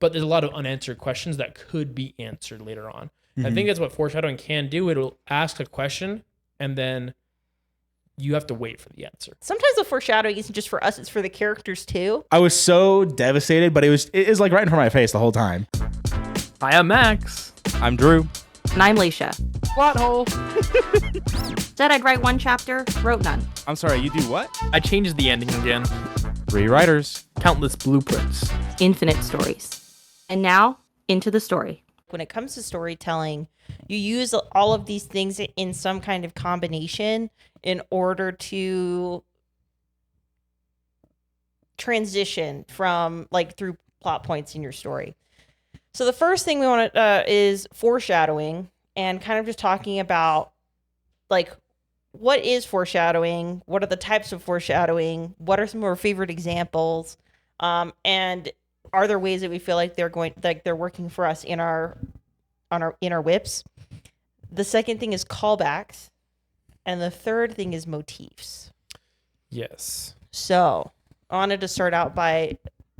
but there's a lot of unanswered questions that could be answered later on. I think that's what foreshadowing can do. It'll ask a question and then you have to wait for the answer. Sometimes the foreshadowing isn't just for us, it's for the characters too. I was so devastated, but it was like right in front of my face the whole time. Hi, I'm Max. I'm Drew. And I'm Leisha. Plot hole. Said I'd write one chapter, wrote none. I'm sorry, you do what? I changed the ending again. 3 writers. Countless blueprints. Infinite stories. And now, into the story. When it comes to storytelling, you use all of these things in some kind of combination in order to transition from like through plot points in your story. So the first thing we want to is foreshadowing, and kind of just talking about like what is foreshadowing, what are the types of foreshadowing, what are some of our favorite examples, and are there ways that we feel like they're working for us in our whips? The second thing is callbacks, and the third thing is motifs. Yes. So I wanted to start out by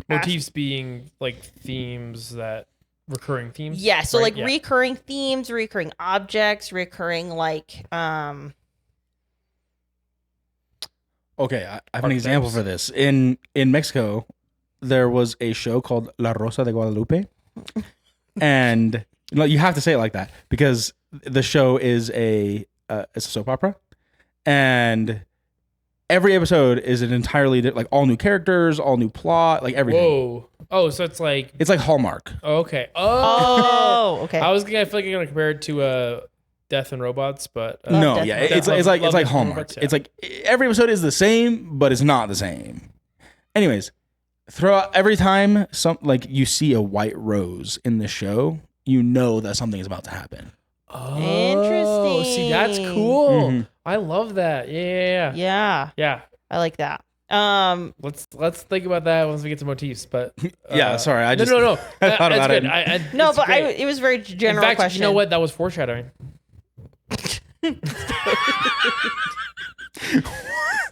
Motifs being like themes that recurring themes. Yeah, so right? like recurring themes, recurring objects, recurring like Okay, I have an example for this. In Mexico, there was a show called La Rosa de Guadalupe. And you have to say it like that because the show is it's a soap opera. And every episode is an entirely like all new characters, all new plot, like everything. Whoa. Oh, so it's like Hallmark. okay. oh, okay. I feel like I'm gonna compare it to Death and Robots, but No, Death yeah, Note. it's Love like Death and Hallmark. Robots, yeah. It's like every episode is the same, but it's not the same. Anyways, every time you see a white rose in the show, you know that something is about to happen. Oh, Interesting. see, that's cool. Mhm. I love that. Yeah. Yeah, I like that. Let's think about that once we get to motifs. But Yeah, sorry, I just no. I thought That's about good. it. No, it's but great. it was a very general In fact, question. you know what? That was foreshadowing.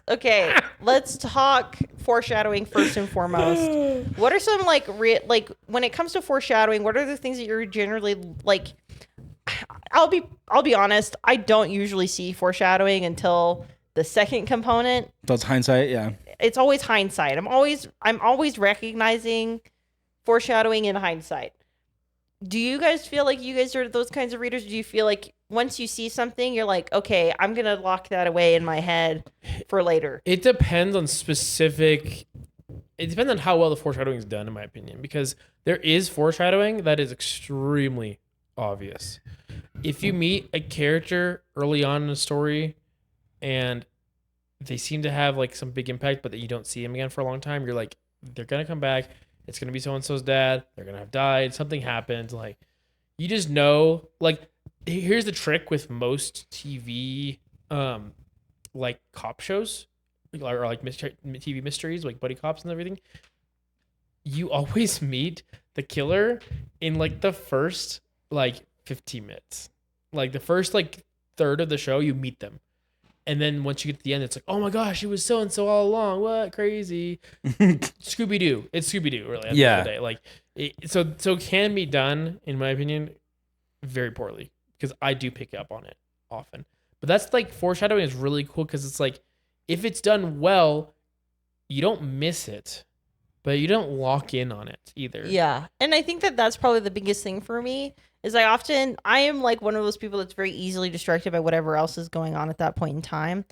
Okay, let's talk foreshadowing first and foremost. What are some like when it comes to foreshadowing, what are the things that you're generally like? I'll be honest, I don't usually see foreshadowing until the second component. That's hindsight, yeah. It's always hindsight. I'm always recognizing foreshadowing in hindsight. Do you guys feel like you guys are those kinds of readers? Do you feel like once you see something, you're like, okay, I'm going to lock that away in my head for later? It depends on it depends on how well the foreshadowing is done, in my opinion, because there is foreshadowing that is extremely obvious. If you meet a character early on in a story and they seem to have like some big impact, but that you don't see them again for a long time, you're like, they're going to come back. It's going to be so-and-so's dad. They're going to have died. Something happens. Like, you just know, like, here's the trick with most TV, like cop shows or like TV mysteries, like buddy cops and everything. You always meet the killer in like the first like 15 minutes, like the first like third of the show, you meet them. And then once you get to the end, it's like, oh my gosh, it was so-and-so all along. What? Crazy. Scooby-Doo. It's Scooby-Doo, really. At the end of the day. Like, so it can be done, in my opinion, very poorly. Because I do pick up on it often. But that's like, foreshadowing is really cool because it's like, if it's done well, you don't miss it. But you don't lock in on it either. Yeah. And I think that that's probably the biggest thing for me is I am like one of those people that's very easily distracted by whatever else is going on at that point in time.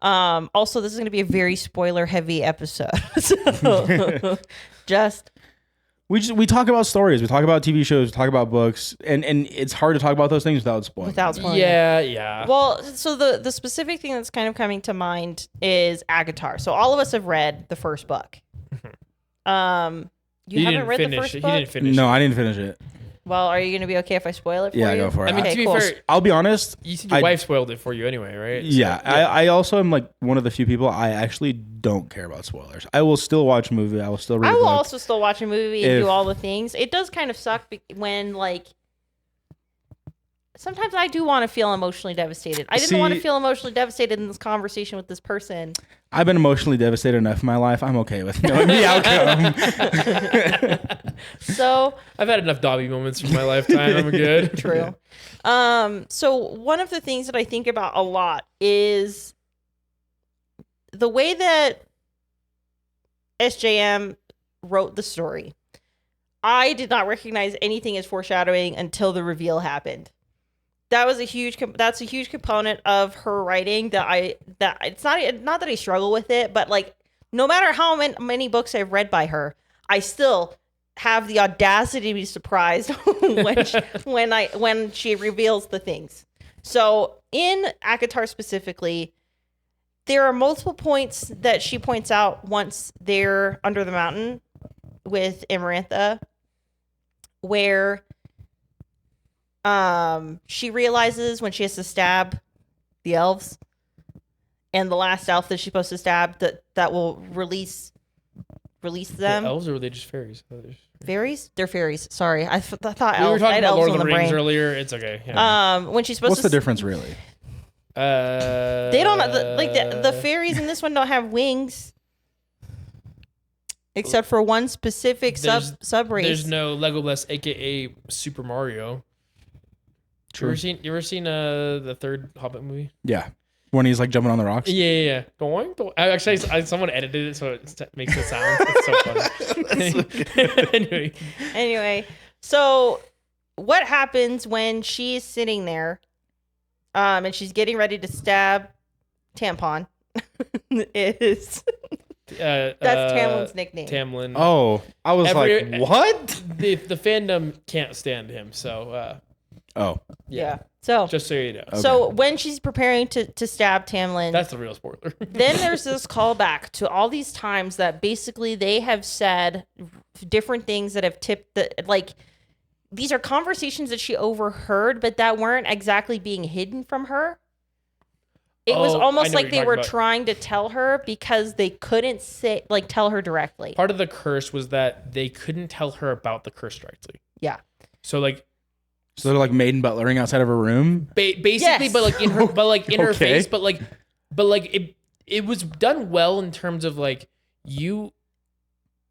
Also, this is going to be a very spoiler heavy episode. So just We talk about stories, we talk about TV shows, we talk about books, and it's hard to talk about those things without spoiling. without spoiling. Yeah. Well, so the specific thing that's kind of coming to mind is Agatar. So all of us have read the first book. You haven't read the first book? He didn't finish No, it. I didn't finish it. Well, are you going to be okay if I spoil it for you? Yeah, go for it. I mean, Okay, to be cool. fair, I'll be honest. you said your wife spoiled it for you anyway, right? Yeah, So, I also am like one of the few people I actually don't care about spoilers. I will still watch a movie. I will still read I a will book. also still watch a movie and If- do all the things. It does kind of suck when like sometimes I do want to feel emotionally devastated. I didn't want to See- feel emotionally devastated in this conversation with this person. I've been emotionally devastated enough in my life. I'm okay with knowing the outcome. So I've had enough Dobby moments in my lifetime. I'm good. true. So one of the things that I think about a lot is the way that SJM wrote the story. I did not recognize anything as foreshadowing until the reveal happened. That was a huge. That's a huge component of her writing. That it's not that I struggle with it, but like no matter how many books I've read by her, I still have the audacity to be surprised when she reveals the things. So in ACOTAR specifically, there are multiple points that she points out once they're under the mountain with Amarantha, where she realizes when she has to stab the elves, and the last elf that she's supposed to stab that will release them. The elves or were they just fairies? Fairies? They're fairies. Sorry, I thought We were elves. I talking had about elves Lord on of the the Rings brain. earlier. It's okay. Yeah. When she's supposed What's to the difference, really? They don't the fairies in this one don't have wings, except for one specific sub race. There's no Legolas, aka Super Mario. True. You ever seen the third Hobbit movie? Yeah. When he's like jumping on the rocks. Yeah. Doink, doink. Actually, someone edited it so it makes it sound. It's so funny. Anyway, so what happens when she's sitting there, and she's getting ready to stab Tampon? Is that's Tamlin's nickname. Tamlin. Oh, I was Every- like, what? The fandom can't stand him. So Oh, Yeah. So just so you know, so when she's preparing to stab Tamlin, that's the real spoiler. then there's this callback to all these times that basically they have said different things that have tipped these are conversations that she overheard, but that weren't exactly being hidden from her. It was Oh, I almost know what like you're they were talking about. trying to tell her because they couldn't tell her directly. Part of the curse was that they couldn't tell her about the curse directly. Yeah. So like so they're like maiden butlering outside of her room. basically, Yes. but like in her, in her Okay. face, but like it was done well in terms of like you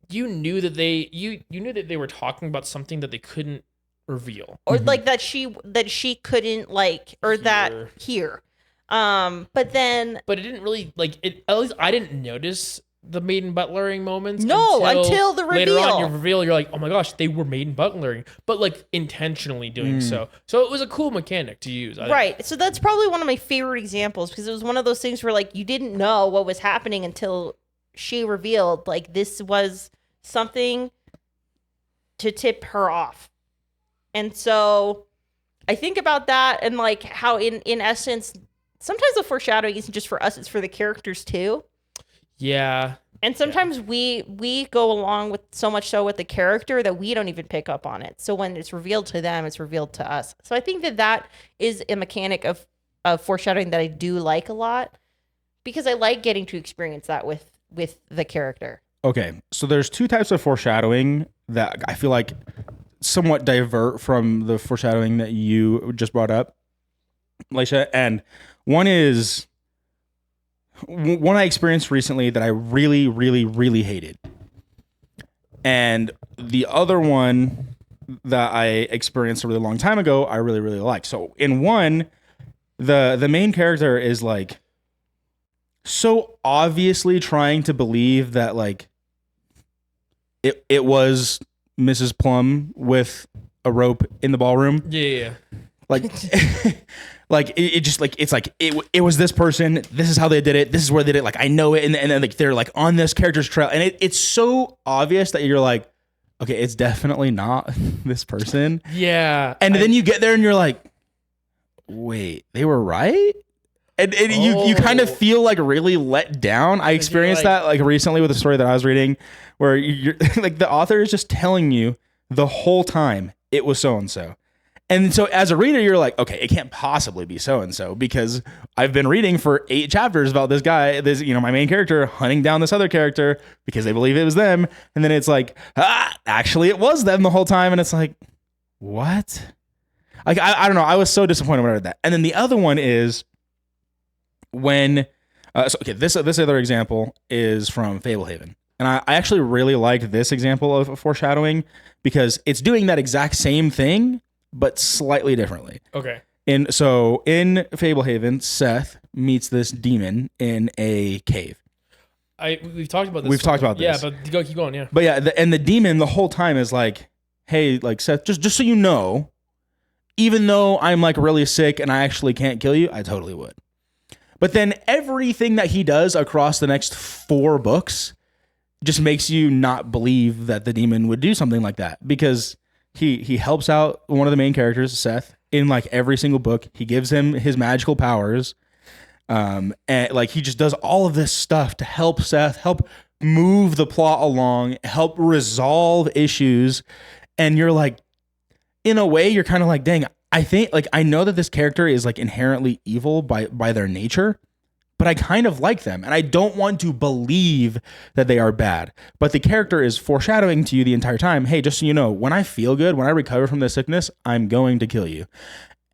knew that they were talking about something that they couldn't reveal. Or like that she couldn't hear. But then But it didn't really like it. At least I didn't notice the maiden butlering moments. No, until the later on. reveal. Your reveal, you're like, oh my gosh, they were maiden butlering, but like intentionally doing so. So it was a cool mechanic to use. right. So that's probably one of my favorite examples because it was one of those things where like you didn't know what was happening until she revealed like this was something to tip her off. And so I think about that and like how in essence sometimes the foreshadowing isn't just for us, it's for the characters too. Yeah. And sometimes we go along with so much so with the character that we don't even pick up on it. So when it's revealed to them, it's revealed to us. So I think that is a mechanic of foreshadowing that I do like a lot because I like getting to experience that with the character. Okay, so there's two types of foreshadowing that I feel like somewhat divert from the foreshadowing that you just brought up, Laisha. And one is one I experienced recently that I really, really, really hated. And the other one that I experienced a really long time ago, I really, really liked. So in one, the main character is like so obviously trying to believe that like it was Mrs. Plum with a rope in the ballroom. Yeah. Like like it just like it's like it was this person, this is how they did it, this is where they did it, like I know it, and then like they're like on this character's trail, and it's so obvious that you're like, okay, it's definitely not this person. Yeah. And then you get there and you're like, wait, they were right? And you kind of feel like really let down. I experienced that like recently with a story that I was reading where you're like the author is just telling you the whole time it was so and so. And so as a reader, you're like, okay, it can't possibly be so and so because I've been reading for 8 chapters about this guy, this, you know, my main character hunting down this other character because they believe it was them. And then it's like, actually it was them the whole time. And it's like, what? Like I don't know. I was so disappointed when I read that. And then the other one is when this other example is from Fablehaven. And I actually really like this example of foreshadowing because it's doing that exact same thing, but slightly differently. Okay. In Fablehaven, Seth meets this demon in a cave. We've talked about this. We've talked about Yeah, this. but go keep going. Yeah. But yeah, and the demon the whole time is like, hey, like Seth, just so you know, even though I'm like really sick and I actually can't kill you, I totally would. But then everything that he does across the next 4 books just makes you not believe that the demon would do something like that because he helps out one of the main characters, Seth, in like every single book. He gives him his magical powers. And like he just does all of this stuff to help Seth, help move the plot along, help resolve issues. And you're like, in a way, you're kind of like, dang, I think like I know that this character is like inherently evil by their nature, but I kind of like them and I don't want to believe that they are bad. But the character is foreshadowing to you the entire time, hey, just so you know, when I feel good, when I recover from this sickness, I'm going to kill you.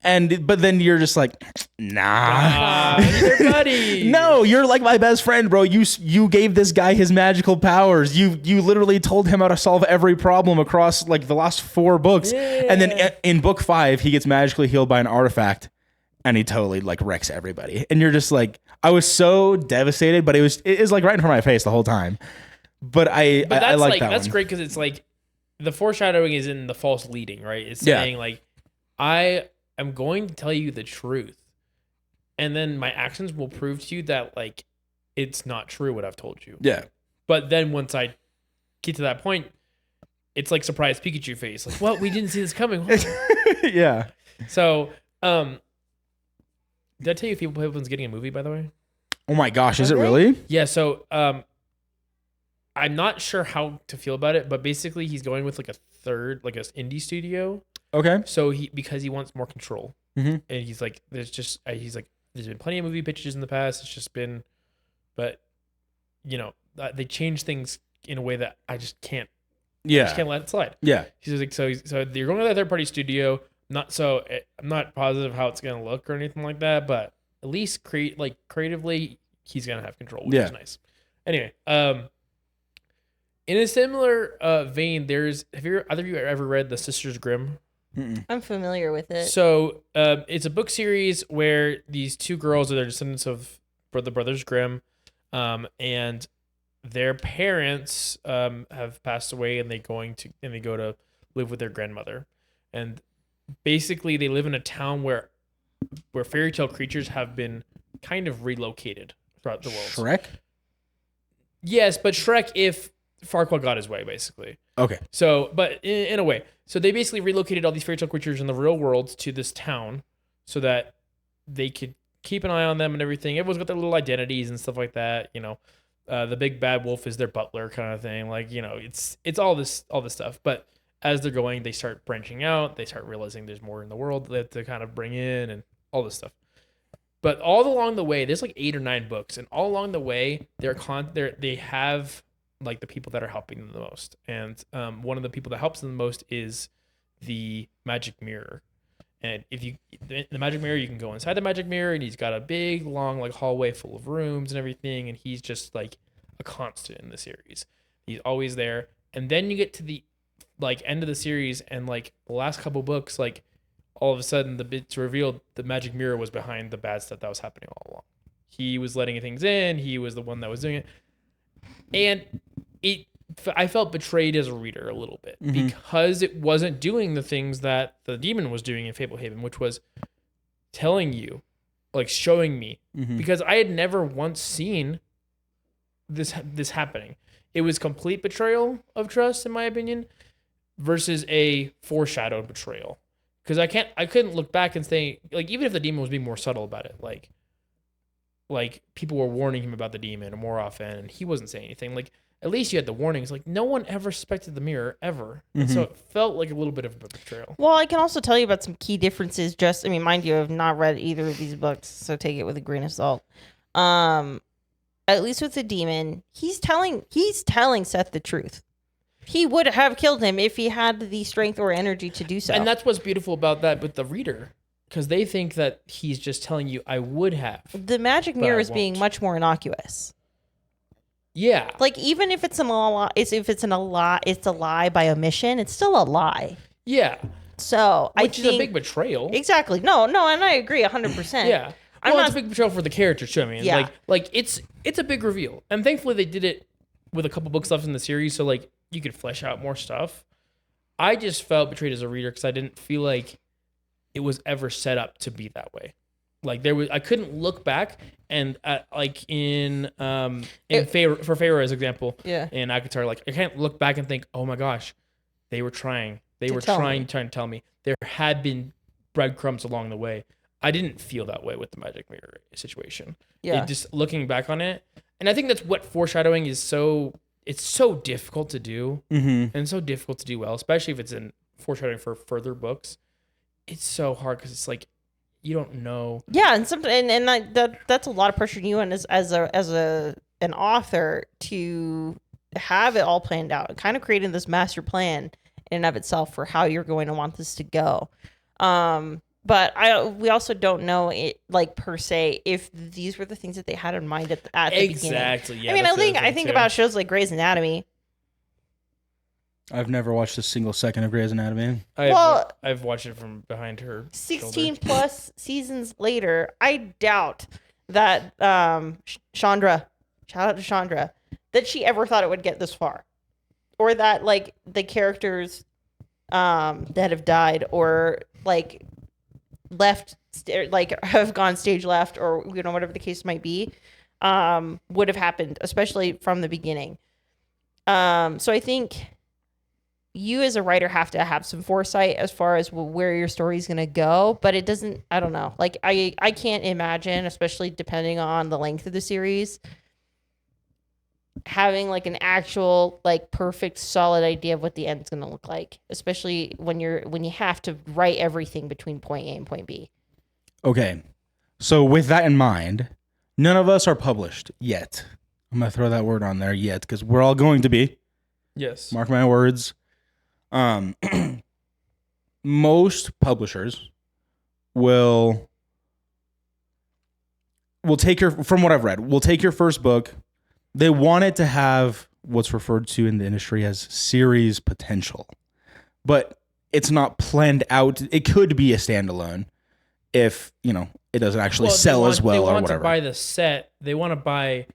But then you're just like, nah. They're buddies. No, you're like my best friend, bro. You gave this guy his magical powers. You literally told him how to solve every problem across like the last 4 books. Yeah. And then in book 5, he gets magically healed by an artifact and he totally like wrecks everybody. And you're just like, I was so devastated, but it is like right in front of my face the whole time. But I like that that's one. great because it's like the foreshadowing is in the false leading, right? It's saying like I'm going to tell you the truth. And then my actions will prove to you that like it's not true what I've told you. Yeah. But then once I get to that point, it's like surprise Pikachu face. Like, what? We didn't see this coming. Yeah. So, did I tell you Fablehaven's getting a movie, by the way? Oh my gosh, is it really? Yeah, so I'm not sure how to feel about it, but basically he's going with like a third, like an indie studio. Okay. So because he wants more control, Mhm. and he's like, there's been plenty of movie pitches in the past. It's just been, but you know, they change things in a way that I just can't. Yeah. I just can't let it slide. Yeah. He's like, so you're going to that third party studio. I'm not positive how it's gonna look or anything like that, but at least creatively, he's gonna have control, which is nice. Anyway, in a similar vein, have either of you ever read The Sisters Grimm? Mm-mm. I'm familiar with it. So it's a book series where these 2 girls are the descendants of the Brothers Grimm, and their parents have passed away, and they go to live with their grandmother, and basically they live in a town where fairy tale creatures have been kind of relocated throughout the world. Shrek? Yes, but Shrek if Farquaad got his way, basically. Okay. So, but in a way. So they basically relocated all these fairy tale creatures in the real world to this town so that they could keep an eye on them and everything. Everyone's got their little identities and stuff like that. You know, the big bad wolf is their butler kind of thing. Like, you know, it's all this stuff. But as they're going, they start branching out. They start realizing there's more in the world that to kind of bring in and all this stuff. But all along the way, there's like 8 or 9 books, and all along the way, they have like the people that are helping them the most. And one of the people that helps them the most is the magic mirror. And if you the magic mirror, you can go inside the magic mirror, and he's got a big long like hallway full of rooms and everything, and he's just like a constant in the series. He's always there. And then you get to the like end of the series, and like the last couple books, like all of a sudden it's revealed the magic mirror was behind the bad stuff that was happening all along. He was letting things in. He was the one that was doing it. And I felt betrayed as a reader a little bit because it wasn't doing the things that the demon was doing in Fablehaven, which was telling you, like showing me, because I had never once seen this happening. It was complete betrayal of trust, in my opinion, versus a foreshadowed betrayal. Because I couldn't look back and say, like, even if the demon was being more subtle about it, like people were warning him about the demon more often, and he wasn't saying anything. Like, at least you had the warnings. Like, no one ever suspected the mirror ever, and so it felt like a little bit of a betrayal. Well, I can also tell you about some key differences. I mean, mind you, I've not read either of these books, so take it with a grain of salt. At least with the demon, he's telling Seth the truth. He would have killed him if he had the strength or energy to do so. And that's what's beautiful about that with the reader, because they think that he's just telling you, I would have. the magic But mirror I is being won't. much more innocuous. Yeah. Like even if it's a lie, it's a lie by omission. It's still a lie. Yeah. So Which I is think a big betrayal. exactly. No, and I agree 100%. Yeah. I'm Well, not. it's a big betrayal for the character too. I mean, Yeah. like it's a big reveal. And thankfully they did it with a couple books left in the series, so like you could flesh out more stuff. I just felt betrayed as a reader because I didn't feel like it was ever set up to be that way. Like I couldn't look back and like in for Pharaoh as example, Yeah. in Akatar, like I can't look back and think, oh my gosh, they were trying. They were trying to tell me. There had been breadcrumbs along the way. I didn't feel that way with the magic mirror situation. Yeah. Just looking back on it, and I think that's what foreshadowing is it's so difficult to do, and so difficult to do well, especially if it's in foreshadowing for further books. It's so hard because it's like you don't know. Yeah, and that's a lot of pressure on you and as an author to have it all planned out, kind of creating this master plan in and of itself for how you're going to want this to go. But we also don't know it like per se if these were the things that they had in mind at the beginning. Exactly. Yeah. I mean, that's the I other think thing, too. about shows like Grey's Anatomy. I've never watched a single second of Grey's Anatomy. I've watched it from behind her 16 shoulder. plus seasons later, I doubt that Chandra, shout out to Chandra, that she ever thought it would get this far, or that like the characters that have died or like left, like have gone stage left, or whatever the case might be, would have happened, especially from the beginning. So I think you as a writer have to have some foresight as far as where your story is going to go, but it doesn't, I don't know. Like I can't imagine, especially depending on the length of the series, having like an actual like perfect solid idea of what the end's going to look like, especially when you have to write everything between point A and point B. Okay. So with that in mind, none of us are published yet. I'm going to throw that word on there yet because we're all going to be. Yes. Mark my words. Most publishers will take from what I've read, will take your first book. They want it to have what's referred to in the industry as series potential, but it's not planned out. It could be a standalone if, it doesn't actually sell as well or whatever. They want to buy the set. They want to buy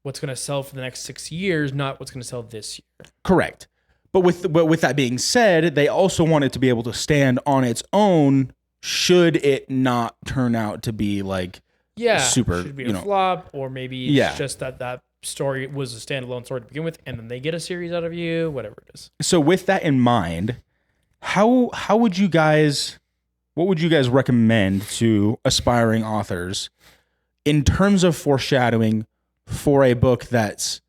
what's going to sell for the next 6 years, not what's going to sell this year. Correct. But with that being said, they also want it to be able to stand on its own should it not turn out to be like super, should be a flop, or maybe it's just that story was a standalone story to begin with, and then they get a series out of you, whatever it is. So with that in mind, what would you guys recommend to aspiring authors in terms of foreshadowing for a book that's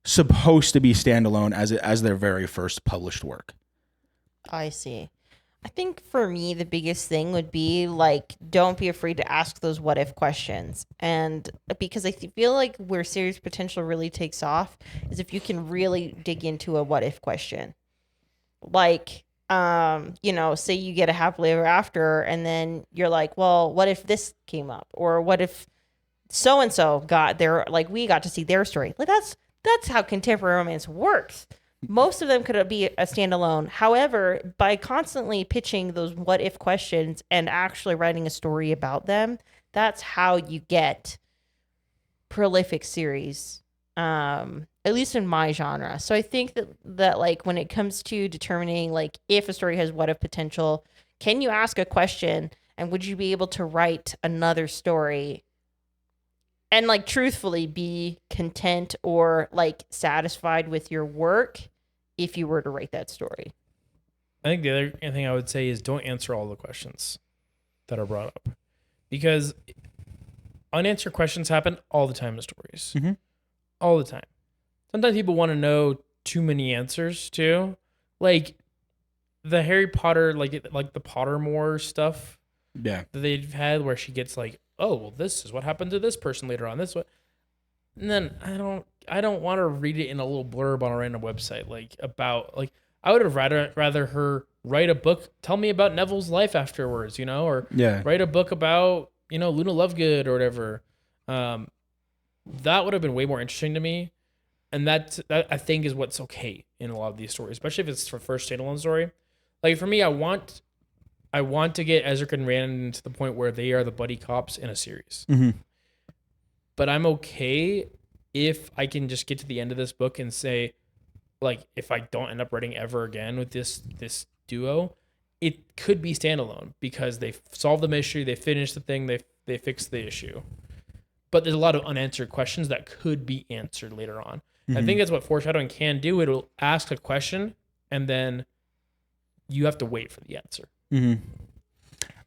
supposed to be standalone as their very first published work? I see. I think for me, the biggest thing would be like, don't be afraid to ask those what if questions. And because I feel like where series potential really takes off is if you can really dig into a what if question. Like, say you get a happily ever after, and then you're like, well, what if this came up? Or what if so-and-so got their, like, we got to see their story. Like, that's how contemporary romance works. Most of them could be a standalone. However, by constantly pitching those what if questions and actually writing a story about them, that's how you get prolific series, at least in my genre. So I think that like when it comes to determining like if a story has what if potential, can you ask a question and would you be able to write another story and like truthfully be content or like satisfied with your work if you were to write that story? I think the other thing I would say is don't answer all the questions that are brought up, because unanswered questions happen all the time in stories. Mm-hmm. All the time. Sometimes people want to know too many answers too. Like the Harry Potter, like the Pottermore stuff Yeah. that they've had where she gets like, oh, well, this is what happened to this person later on. This what And then I don't want to read it in a little blurb on a random website like about like I would have rather her write a book, tell me about Neville's life afterwards, or Yeah. write a book about, Luna Lovegood or whatever. That would have been way more interesting to me. And that I think is what's okay in a lot of these stories, especially if it's for first standalone story. Like for me, I want to get Ezra and Rand to the point where they are the buddy cops in a series. Mm-hmm. But I'm okay if I can just get to the end of this book and say, like, if I don't end up writing ever again with this duo, it could be standalone because they solved the mystery, they finished the thing, they fixed the issue. But there's a lot of unanswered questions that could be answered later on. I think that's what foreshadowing can do. It'll ask a question and then you have to wait for the answer. Mm-hmm.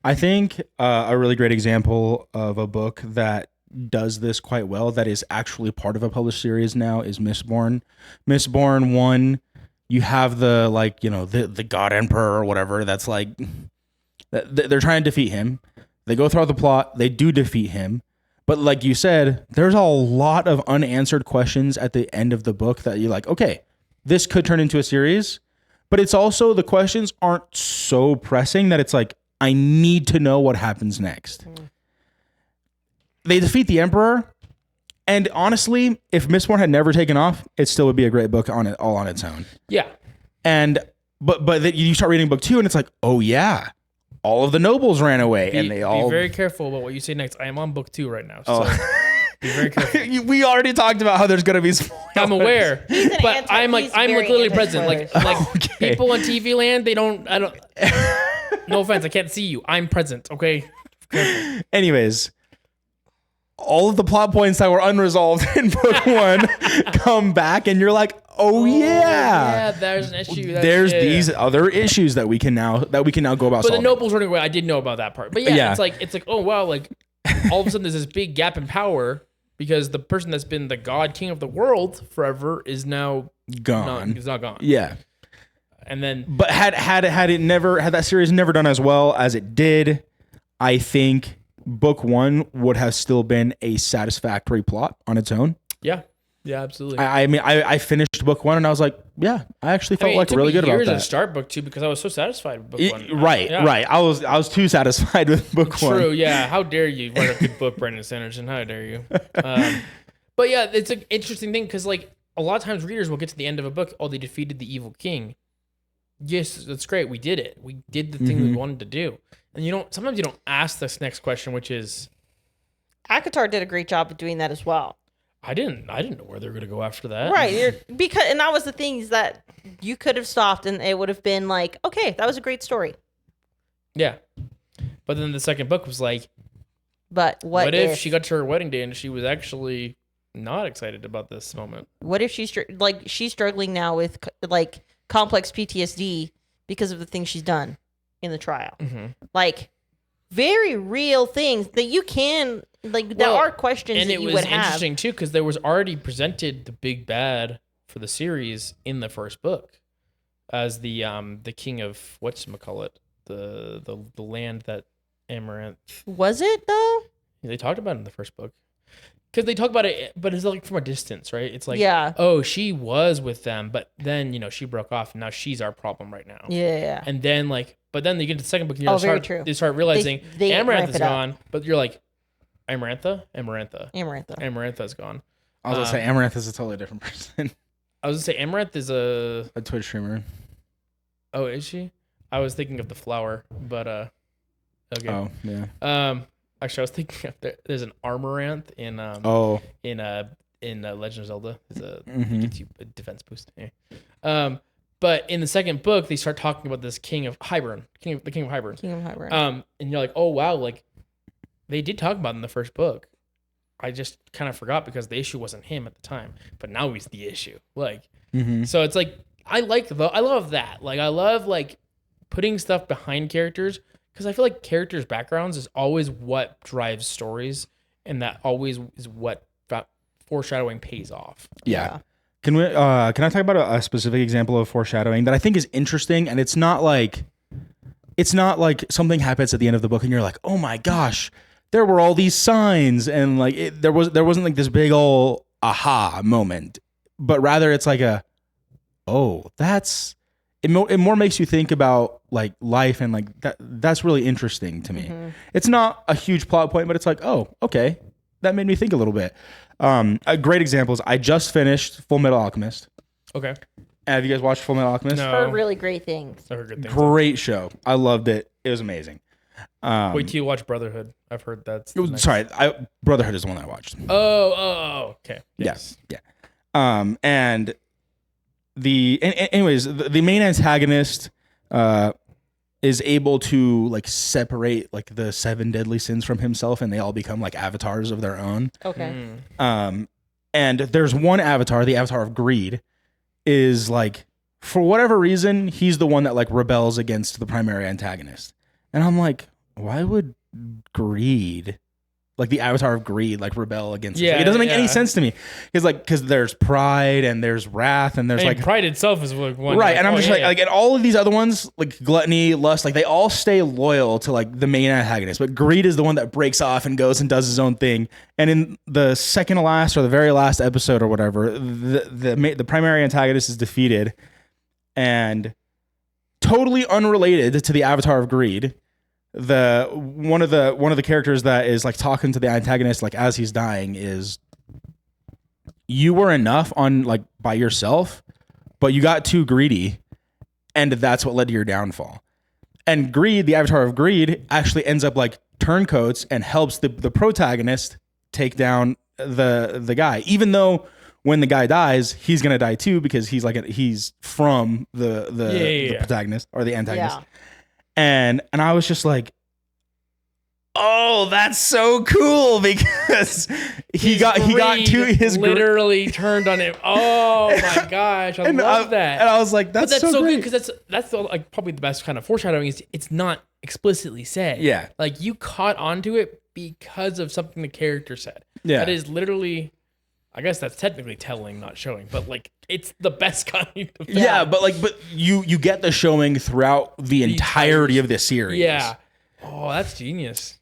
I think a really great example of a book that does this quite well, that is actually part of a published series now, is Mistborn. Mistborn 1, you have the God Emperor or whatever. That's like they're trying to defeat him. They go throughout the plot. They do defeat him. But like you said, there's a lot of unanswered questions at the end of the book that you're like, okay, this could turn into a series. But it's also the questions aren't so pressing that it's like, I need to know what happens next. They defeat the Emperor. And honestly, if Mistborn had never taken off, it still would be a great book all on its own. Yeah. And but then you start reading book 2 and it's like, oh yeah, all of the nobles ran away and they all be very careful about what you say next. I am on book 2 right now. So be very careful. We already talked about how there's gonna be spoilers. I'm aware, but I'm he's like very literally present. Like Okay. people on TV land, I don't. No offense, I can't see you. I'm present. Okay. Careful. Anyways, all of the plot points that were unresolved in book 1 come back, and you're like, oh yeah, there's an issue. There's these other issues that we can now go about But solving. the nobles running away, I did know about that part. But Yeah. it's like, oh wow, like all of a sudden there's this big gap in power because the person that's been the god king of the world forever is now Gone. is not gone. Yeah. And then But had that series never done as well as it did, I think book 1 would have still been a satisfactory plot on its own. yeah, absolutely. I mean, I finished book 1 and I was like, yeah, I actually felt it took really me good about years that. to start book 2 because I was so satisfied with book 1. Right. I was too satisfied with book 1. True, yeah. How dare you write a good book, Brandon Sanderson? How dare you? But yeah, it's an interesting thing because like a lot of times readers will get to the end of a book, oh, they defeated the evil king. Yes, that's great. We did it. We did the thing we wanted to do. And sometimes you don't ask this next question, which is, Akatar did a great job of doing that as well. I didn't know where they were going to go after that. Right. And that was the things that you could have stopped and it would have been like, okay, that was a great story. Yeah. But then the second book was like, But what if she got to her wedding day and she was actually not excited about this moment? What if she's struggling now with like complex PTSD because of the things she's done in the trial? Mm-hmm. Like very real things that you can there are questions and that it you was would have. interesting too because there was already presented the big bad for the series in the first book as the king of whatchamacallit, the land that Amaranth. Was it though? They talked about it in the first book because they talk about it, but it's like from a distance, right? It's like, Yeah. oh, she was with them, but then she broke off, and now she's our problem right now. Yeah. And then but then you get to the second book, and Very true. they start realizing They Amaranth ramp is it up. gone, but you're like, Amarantha. Amarantha. Is gone. I was gonna say Amaranth is a totally different person. I was gonna say Amaranth is a Twitch streamer. Oh, is she? I was thinking of the flower, but okay. Oh yeah. Actually, I was thinking of there's an Armoranth in Legend of Zelda. It's it gets you a defense boost. Yeah. But in the second book, they start talking about this king of Hybern, the king of Hybern. And you're like, oh wow, like they did talk about it in the first book. I just kind of forgot because the issue wasn't him at the time, but now he's the issue. Like, so it's like I love that. Like I love like putting stuff behind characters because I feel like characters' backgrounds is always what drives stories, and that always is what foreshadowing pays off. Yeah. Can I talk about a specific example of foreshadowing that I think is interesting, and it's not like something happens at the end of the book and you're like, oh my gosh, there were all these signs, and like there wasn't like this big ol' aha moment, but rather it's like it more makes you think about like life, and like that's really interesting to me. Mm-hmm. It's not a huge plot point, but it's like, oh, okay, that made me think a little bit. A great example is I just finished Full Metal Alchemist. Okay. Have you guys watched Full Metal Alchemist? No. Heard really great things. I heard good things. Great show. I loved it. It was amazing. Wait till you watch Brotherhood. I've heard that's the next- Sorry, Brotherhood is the one that I watched. Oh. Okay. Yes. Yeah. And anyways, the main antagonist is able to like separate like the 7 deadly sins from himself, and they all become like avatars of their own. Okay. And there's one avatar, the avatar of greed, is like, for whatever reason, he's the one that like rebels against the primary antagonist. And I'm like, why would greed, like the avatar of greed, like rebel against it? Like, it doesn't make any sense to me. Because there's pride and there's wrath and there's I mean, like pride itself is like one. right. Like, And I'm just like, and all of these other ones, like gluttony, lust, like they all stay loyal to like the main antagonist. But greed is the one that breaks off and goes and does his own thing. And in the second to last or the very last episode or whatever, the primary antagonist is defeated, and totally unrelated to the avatar of greed, one of the characters that is like talking to the antagonist like as he's dying is, you were enough on like by yourself, but you got too greedy, and that's what led to your downfall. And greed, the avatar of greed, actually ends up like turncoats and helps the protagonist take down the guy, even though when the guy dies, he's gonna die too, because he's from the protagonist or the antagonist. Yeah. And I was just like, oh, that's so cool, because he got to his literally turned on him. Oh my gosh, I love that. And I was like, that's so good, great. because that's the, like probably the best kind of foreshadowing is it's not explicitly said. Yeah. Like you caught onto it because of something the character said. Yeah. That is literally, I guess that's technically telling, not showing, but like it's the best kind of. Yeah, but you get the showing throughout the entirety of this series. Yeah. Oh, that's genius.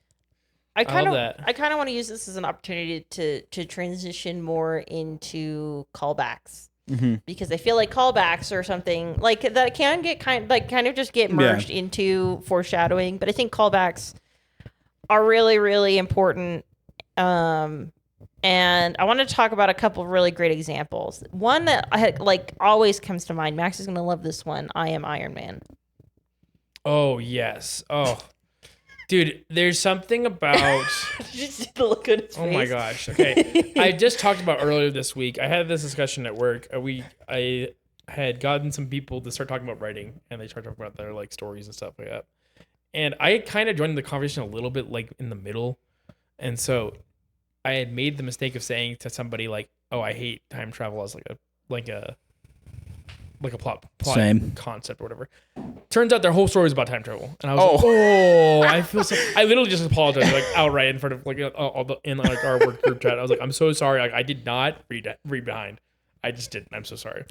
I kind love of that. want to use this as an opportunity to transition more into callbacks, because I feel like callbacks or something like that can get kind of just get merged into foreshadowing, but I think callbacks are really, really important. And I want to talk about a couple of really great examples. One that like always comes to mind. Max is going to love this one. I Am Iron Man. Oh yes. Oh, dude, there's something about. Just the look on his face. Oh my gosh. Okay. I just talked about earlier this week. I had this discussion at work. I had gotten some people to start talking about writing, and they started talking about their like stories and stuff like that. And I kind of joined the conversation a little bit like in the middle. And so I had made the mistake of saying to somebody like, "Oh, I hate time travel as like a plot Same. concept or whatever." Turns out their whole story is about time travel, and I was like, "Oh, I feel so." I literally just apologized like outright in front of like in like our work group chat. I was like, "I'm so sorry. Like I did not read behind. I just didn't. I'm so sorry."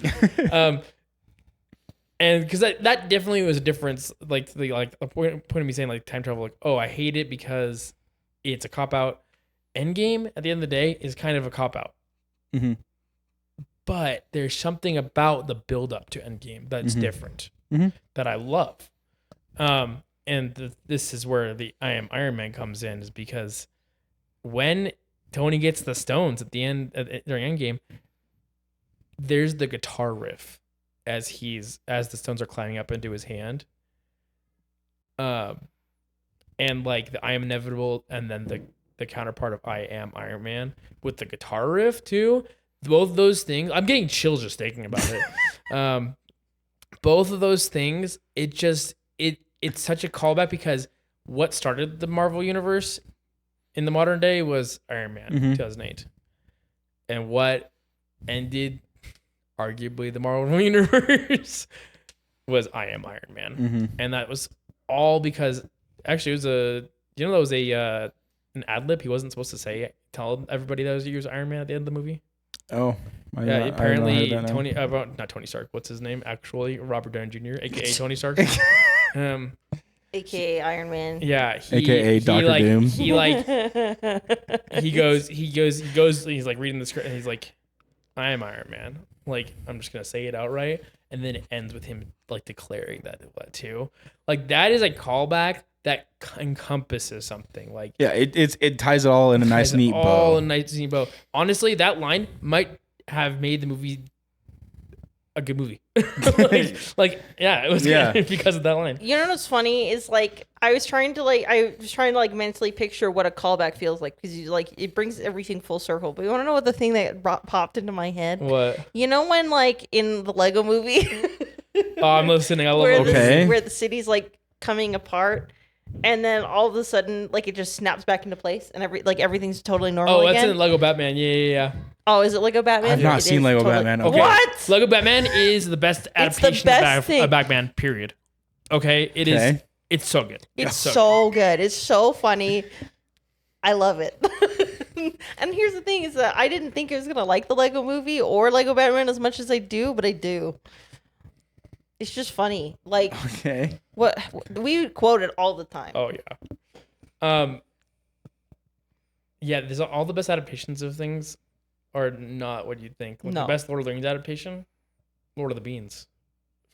And because that definitely was a difference. Like the point of me saying like time travel, like, "Oh, I hate it because it's a cop out." Endgame at the end of the day is kind of a cop out. Mm-hmm. But there's something about the build up to Endgame that's different that I love. And this is where the I Am Iron Man comes in, is because when Tony gets the stones at the end during Endgame, there's the guitar riff as the stones are climbing up into his hand. And like the I Am Inevitable, and then the counterpart of I Am Iron Man with the guitar riff too. Both those things, I'm getting chills just thinking about it. Both of those things, it's such a callback, because what started the Marvel universe in the modern day was Iron Man 2008, and what ended arguably the Marvel universe was I Am Iron Man, and that was all because actually it was that was an ad lib he wasn't supposed to tell everybody that he was Iron Man at the end of the movie. Oh, yeah. Apparently, not Tony Stark. What's his name? Actually, Robert Downey Jr., aka Tony Stark, aka Iron Man. Yeah, aka Doctor Doom. He goes. He's like reading the script, and he's like, I am Iron Man. Like, I'm just gonna say it outright, and then it ends with him like declaring that too. Like, that is a callback that encompasses something. Like, Yeah, it ties it all in a nice, neat bow. a nice neat bow. Honestly, that line might have made the movie a good movie. Yeah, it was good because of that line. You know what's funny is like I was trying to mentally picture what a callback feels like because you like it brings everything full circle. But you want to know what the thing that popped into my head? What? You know when like in the Lego movie, Oh, I'm listening. I love it. where the city's like coming apart, and then all of a sudden like it just snaps back into place, and everything's totally normal Oh, again. that's in Lego Batman. Yeah. Oh, is it Lego Batman? I've not It seen is Lego totally- Batman. Okay. What? Lego Batman is the best adaptation best thing. of Batman. Period. Okay, it is. It's so good. It's so good. It's so funny. I love it. And here's the thing: is that I didn't think I was gonna like the Lego movie or Lego Batman as much as I do, but I do. It's just funny. Like what we quote it all the time. Oh yeah. There's all the best adaptations of things are not what you'd think. Like No. The best Lord of the Rings adaptation, Lord of the Beans,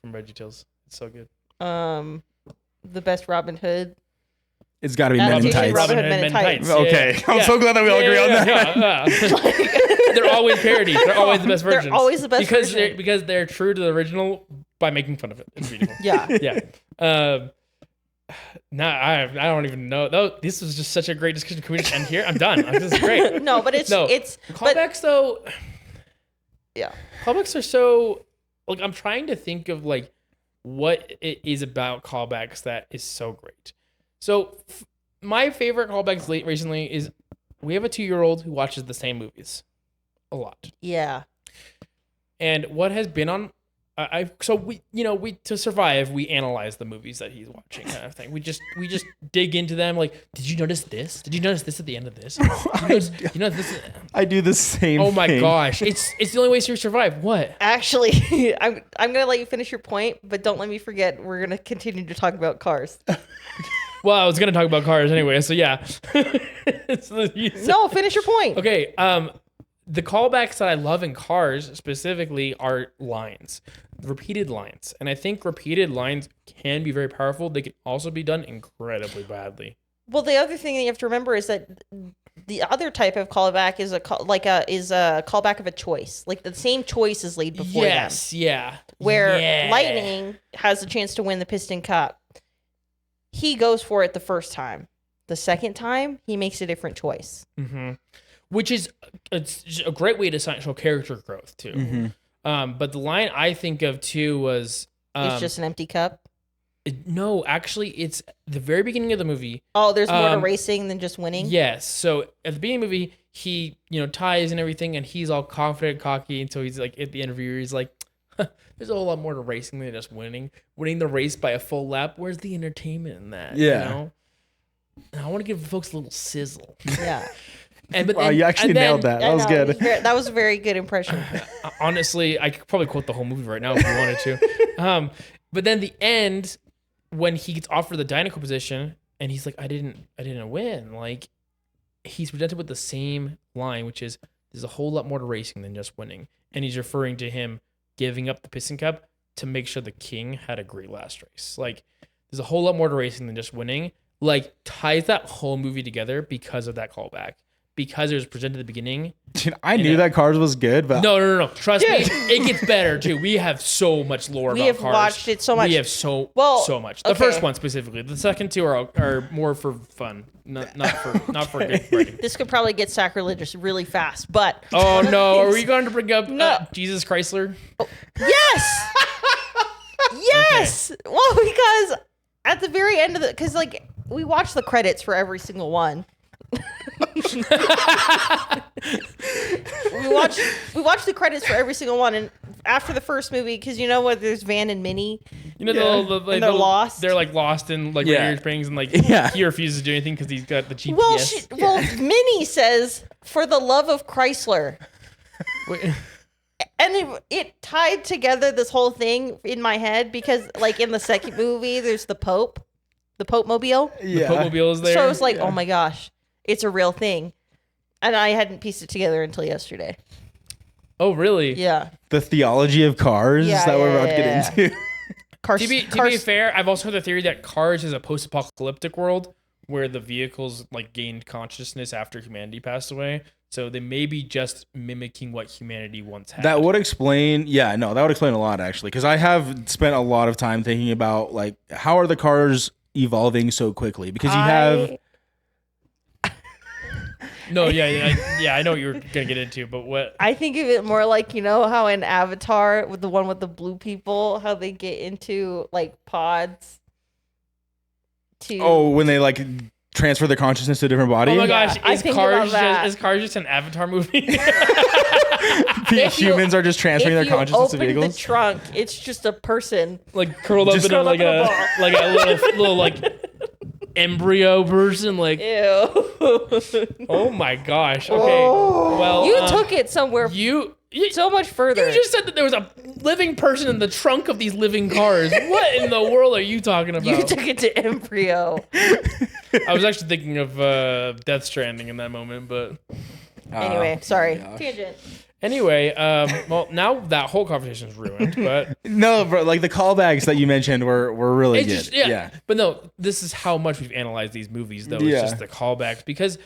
from VeggieTales. It's so good. The best Robin Hood. It's got to be Men in Adaptation Tights. Robin Hood, Men in Tights. Okay, I'm so glad that we all agree on that. Yeah. They're always parodies. They're always the best versions. They're always the best version. because they're true to the original by making fun of it. It's beautiful. Yeah. Yeah. I don't even know. Though this was just such a great discussion. Can we just end here? I'm done. This is great. No, but it's Callbacks though. Yeah. Callbacks are so like I'm trying to think of like what it is about callbacks that is so great. So my favorite callbacks recently is we have a 2-year-old who watches the same movies a lot. Yeah. And what has been on we to survive, we analyze the movies that he's watching, kind of thing. We just dig into them. Like, did you notice this? Did you notice this at the end of this? You know this. I do the same. Oh my thing. gosh, it's the only way to survive. What? Actually, I'm gonna let you finish your point, but don't let me forget. We're gonna continue to talk about cars. Well, I was gonna talk about cars anyway, so yeah. No, finish your point. Okay. The callbacks that I love in Cars specifically are lines, repeated lines. And I think repeated lines can be very powerful. They can also be done incredibly badly. Well, the other thing that you have to remember is that the other type of callback is a callback of a choice. Like the same choice is laid before them. Yes, yeah. Where Lightning has a chance to win the Piston Cup. He goes for it the first time. The second time, he makes a different choice. Mm-hmm. Which is a great way to show character growth too. Mm-hmm. But the line I think of too was It's just an empty cup. No, actually, it's the very beginning of the movie. Oh, there's more to racing than just winning. Yes. So at the beginning of the movie, he ties and everything, and he's all confident, cocky, and so he's like at the interview, he's like, "There's a whole lot more to racing than just winning. Winning the race by a full lap. Where's the entertainment in that? Yeah. You know? And I want to give folks a little sizzle. Yeah. Wow, you actually nailed that. That was good. That was a very good impression. Honestly, I could probably quote the whole movie right now if you wanted to. But then the end, when he gets offered the Dynaco position, and he's like, I didn't win. Like, he's presented with the same line, which is, there's a whole lot more to racing than just winning. And he's referring to him giving up the Piston Cup to make sure the king had a great last race. Like, there's a whole lot more to racing than just winning. Like, ties that whole movie together because of that callback. Because it was presented at the beginning. Dude, I knew that Cars was good, but No. Trust me, it gets better too. We have so much lore about have Cars. watched it so much. We have so much. The first one specifically. The second two are more for fun, not for good writing. This could probably get sacrilegious really fast, but Oh no, are we going to bring up Jesus Chrysler? yes, yes. Okay. Well, because at the very end of because like we watch the credits for every single one. we watch the credits for every single one, and after the first movie, because you know what, there's Van and Minnie. You know, they're lost. They're like lost in like Radiator Springs, and like he refuses to do anything because he's got the GPS. Well, Minnie says, "For the love of Chrysler." And it tied together this whole thing in my head because, like, in the second movie, there's the Pope Mobile. The Pope Mobile is there. So I was like, oh my gosh, it's a real thing. And I hadn't pieced it together until yesterday. Oh, really? Yeah. The theology of cars Yeah, that we're yeah, about to yeah, get into. Cars, To be fair, I've also heard the theory that Cars is a post-apocalyptic world where the vehicles like gained consciousness after humanity passed away. So they may be just mimicking what humanity once had. That would explain, that would explain a lot actually, because I have spent a lot of time thinking about like how are the cars evolving so quickly? Because you have No, yeah, I know what you're gonna get into, but what? I think of it more like, how in Avatar, with the one with the blue people, how they get into like pods to when they like transfer their consciousness to a different body. Oh my gosh, I is think about that. Cars just an Avatar movie? If you- Humans are just transferring their if you consciousness to open vehicles. the trunk, it's just a person. Like curled up Just in curled up in a ball. like a little like embryo person. Like, Ew. oh my gosh. Okay, well, You took it somewhere you so much further. You just said that there was a living person in the trunk of these living cars. What in the world are you talking about? You took it to embryo. I was actually thinking of Death Stranding in that moment, but Anyway, sorry. gosh. Tangent. anyway, well, now that whole conversation is ruined. But No, bro, like the callbacks that you mentioned were really it's good. just yeah. But no, this is how much we've analyzed these movies, though. Yeah. It's just the callbacks because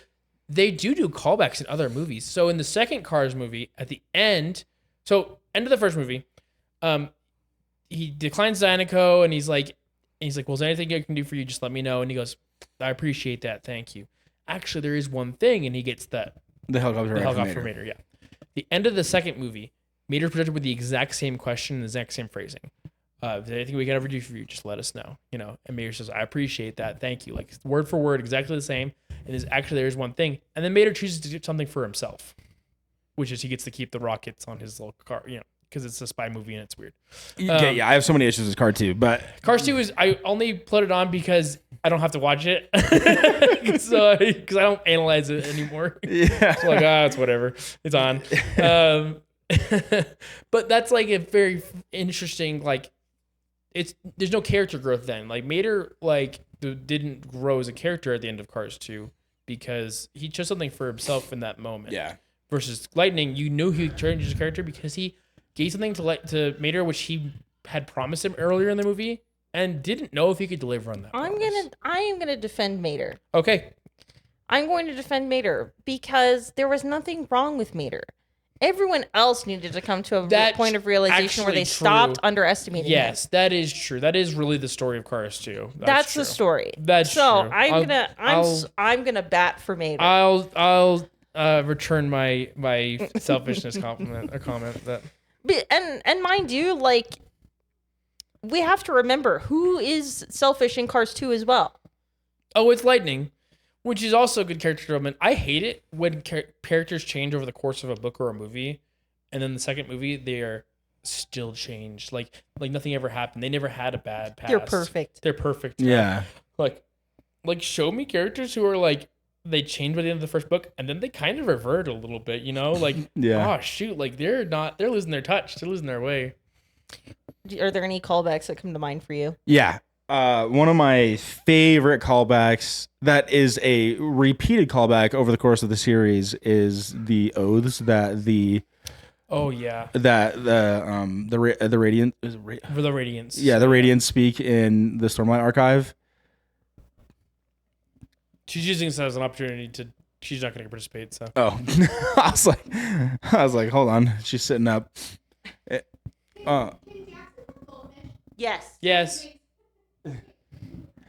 they do callbacks in other movies. So in the second Cars movie, at the end, end of the first movie, he declines Zyanico and he's like, well, is there anything I can do for you? Just let me know. And he goes, I appreciate that. Thank you. Actually, there is one thing, and he gets the helicopter helicopter Mater. Yeah. The end of the second movie, Mater's presented with the exact same question and the exact same phrasing. If there's anything we can ever do for you, just let us know. And Mater says, I appreciate that. Thank you. Like word for word, exactly the same. And there's one thing. And then Mater chooses to do something for himself, which is he gets to keep the rockets on his little car, because it's a spy movie and it's weird. Okay, I have so many issues with Car 2, but Cars 2 is, I only put it on because I don't have to watch it. Because I don't analyze it anymore. yeah. It's like, it's whatever. It's on. But that's like a very interesting, like, there's no character growth then. Like, Mater, like, didn't grow as a character at the end of Cars 2 because he chose something for himself in that moment. Yeah. Versus Lightning, you knew he changed his character because he gave something to Mater, which he had promised him earlier in the movie and didn't know if he could deliver on that. I am gonna defend Mater. Okay. I'm going to defend Mater because there was nothing wrong with Mater. Everyone else needed to come to a That's point of realization where actually they stopped true. underestimating him. Yes, that is true. That is really the story of Cars 2. That's true. the story. That's so true. I'm gonna bat for Mater. I'll return my selfishness comment that. And mind you, like, we have to remember who is selfish in Cars 2 as well. Oh, it's Lightning, which is also a good character development. I hate it when characters change over the course of a book or a movie, and then the second movie they are still changed. Like nothing ever happened. They never had a bad past. They're perfect. They're perfect. Yeah. Like show me characters who are like they change by the end of the first book, and then they kind of revert a little bit. Like Yeah. oh shoot, like they're losing their touch. They're losing their way. Are there any callbacks that come to mind for you? Yeah. One of my favorite callbacks that is a repeated callback over the course of the series is the oaths that the Oh yeah, the Radiant for the Radiance. the Radiants speak in the Stormlight Archive. She's using this as an opportunity to. She's not going to participate. So Oh, I was like, hold on, she's sitting up. Yes. yes.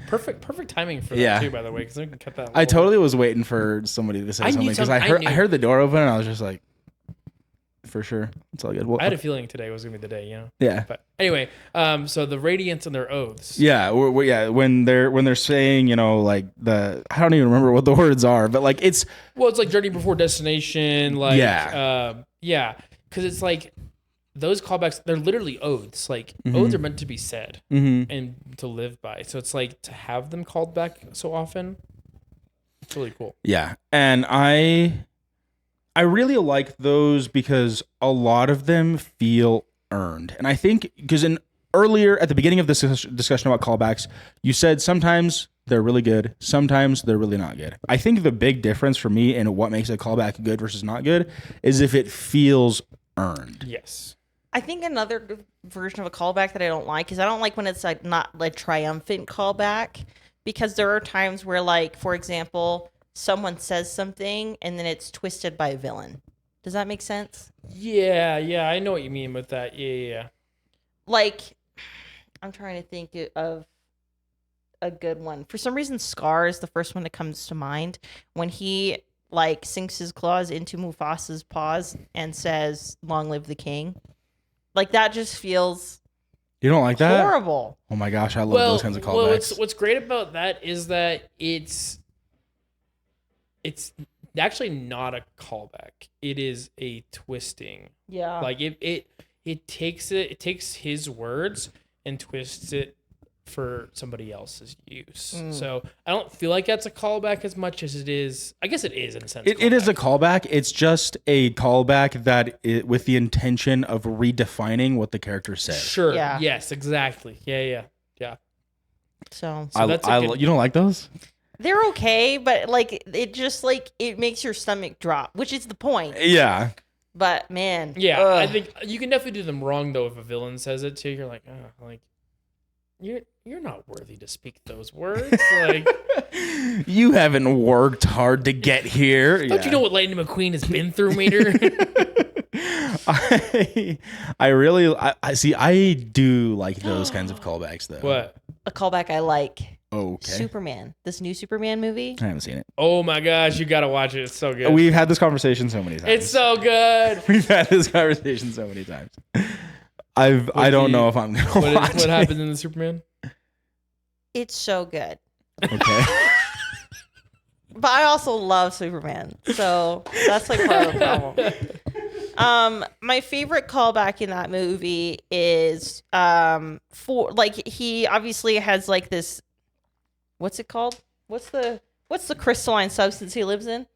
Perfect timing for that Yeah. too. By the way, because I can cut that. I totally was waiting for somebody to say I knew something because some- I I knew. heard the door open and I was just like, for sure, it's all good. Well, I had a feeling today was going to be the day. yeah. But anyway, so the Radiance and their oaths. Yeah, when they're saying, like I don't even remember what the words are, but like it's Well, it's like Journey Before Destination. Like Yeah. because it's like those callbacks. They're literally oaths. Like oaths are meant to be said and to live by. So it's like to have them called back so often. It's really cool. yeah, and I really like those because a lot of them feel earned, and I think because earlier at the beginning of this discussion about callbacks, you said sometimes they're really good, sometimes they're really not good. I think the big difference for me in what makes a callback good versus not good is if it feels earned. Yes. I think another version of a callback that I don't like is I don't like when it's like not like triumphant callback, because there are times where, like, for example, someone says something and then it's twisted by a villain. Does that make sense? Yeah, I know what you mean with that. Yeah. Like, I'm trying to think of a good one. For some reason, Scar is the first one that comes to mind when he like sinks his claws into Mufasa's paws and says, "Long live the king." Like, that just feels You don't like that? horrible. Oh my gosh, I love those kinds of callbacks. What's great about that is that it's actually not a callback. It is a twisting. Yeah. Like it takes his words and twists it for somebody else's use. So I don't feel like that's a callback as much as it is. I guess it is in a sense. It is a callback. It's just a callback with the intention of redefining what the character said. Sure. Yeah. Yes. Exactly. Yeah. So that's a good- you don't like those? they're okay, but like it just like it makes your stomach drop, which is the point. Yeah. But man, Yeah. ugh. I think you can definitely do them wrong though. If a villain says it to you, you're like, oh, like you're not worthy to speak those words. Like, You haven't worked hard to get here. don't you know what Lightning McQueen has been through, Mater? I see. I do like those kinds of callbacks, though. What? A callback I like. Okay. Superman. This new Superman movie. I haven't seen it. Oh my gosh, you gotta watch it. It's so good. We've had this conversation so many times. It's so good. We've had this conversation so many times. I don't know if I'm gonna watch What it. happened in the Superman? It's so good. Okay. But I also love Superman. So that's like part of the problem. My favorite callback in that movie is for like he obviously has like this, what's it called? What's the crystalline substance he lives in?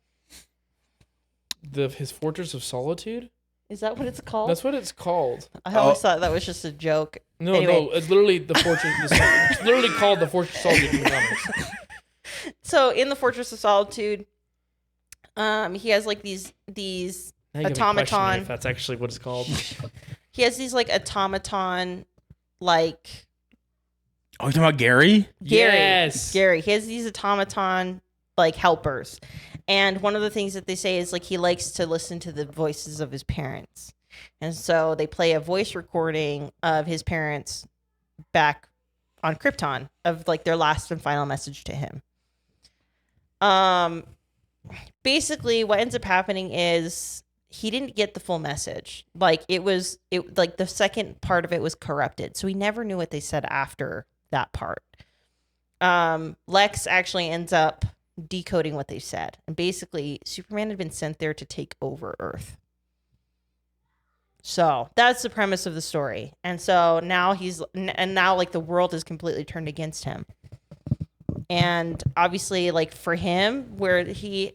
His Fortress of Solitude? Is that what it's called? That's what it's called. I always thought that was just a joke. No, Anyway. no, it's literally the Fortress. It's literally called the Fortress of Solitude in the comics. So in the Fortress of Solitude, he has like these Now you got me questioning automaton. if that's actually what it's called. He has these like automaton, like Oh, you talking about Gary? Gary. Yes. Gary. He has these automaton like helpers. And one of the things that they say is like he likes to listen to the voices of his parents. And so they play a voice recording of his parents back on Krypton of like their last and final message to him. Basically what ends up happening is he didn't get the full message. Like it like the second part of it was corrupted. So he never knew what they said after that part. Lex actually ends up decoding what they said. And basically Superman had been sent there to take over Earth. So that's the premise of the story. And so now now like the world is completely turned against him. And obviously like for him, where he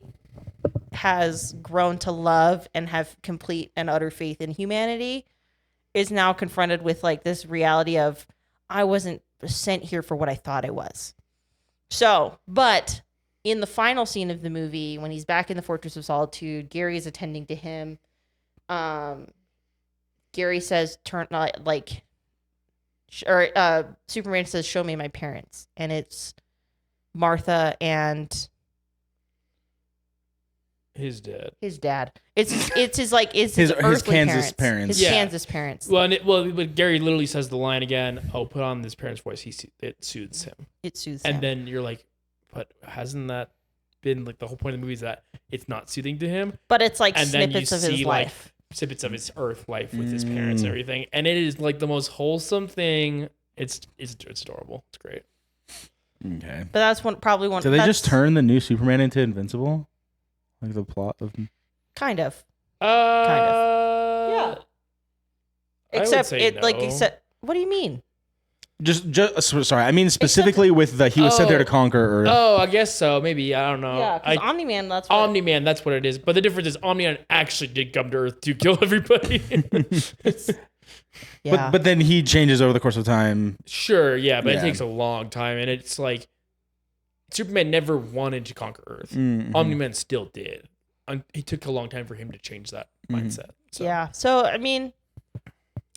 has grown to love and have complete and utter faith in humanity, is now confronted with like this reality of I wasn't sent here for what I thought I was. So, but in the final scene of the movie, when he's back in the Fortress of Solitude, Gary is attending to him. Gary says, Superman says, "Show me my parents," and it's Martha and His dad. his dad. It's his like his His earthly Kansas parents. His Yeah. Kansas parents. But Gary literally says the line again. Oh, put on this parent's voice. It soothes him. It soothes And him. then you're like, but hasn't that been like the whole point of the movie is that it's not soothing to him? But it's like And then you snippets of his see like life. snippets of his Earth life with his parents and everything, and it is like the most wholesome thing. It's adorable. It's great. Okay. But that's probably one. Did they that's just turn the new Superman into Invincible? Like the plot of. kind of. Yeah. Yeah. Except say no. except what do you mean? Just sorry. I mean specifically with the he was sent there to conquer Earth. Oh, I guess so. Maybe I don't know. Yeah, because Omni-Man, that's what Omni-Man, that's what it is. But the difference is Omni-Man actually did come to Earth to kill everybody. yeah. But then he changes over the course of time. Sure, yeah, but Yeah. it takes a long time, and it's like Superman never wanted to conquer Earth. Mhm. Omni-Man still did. It took a long time for him to change that mindset. So. Yeah. So I mean,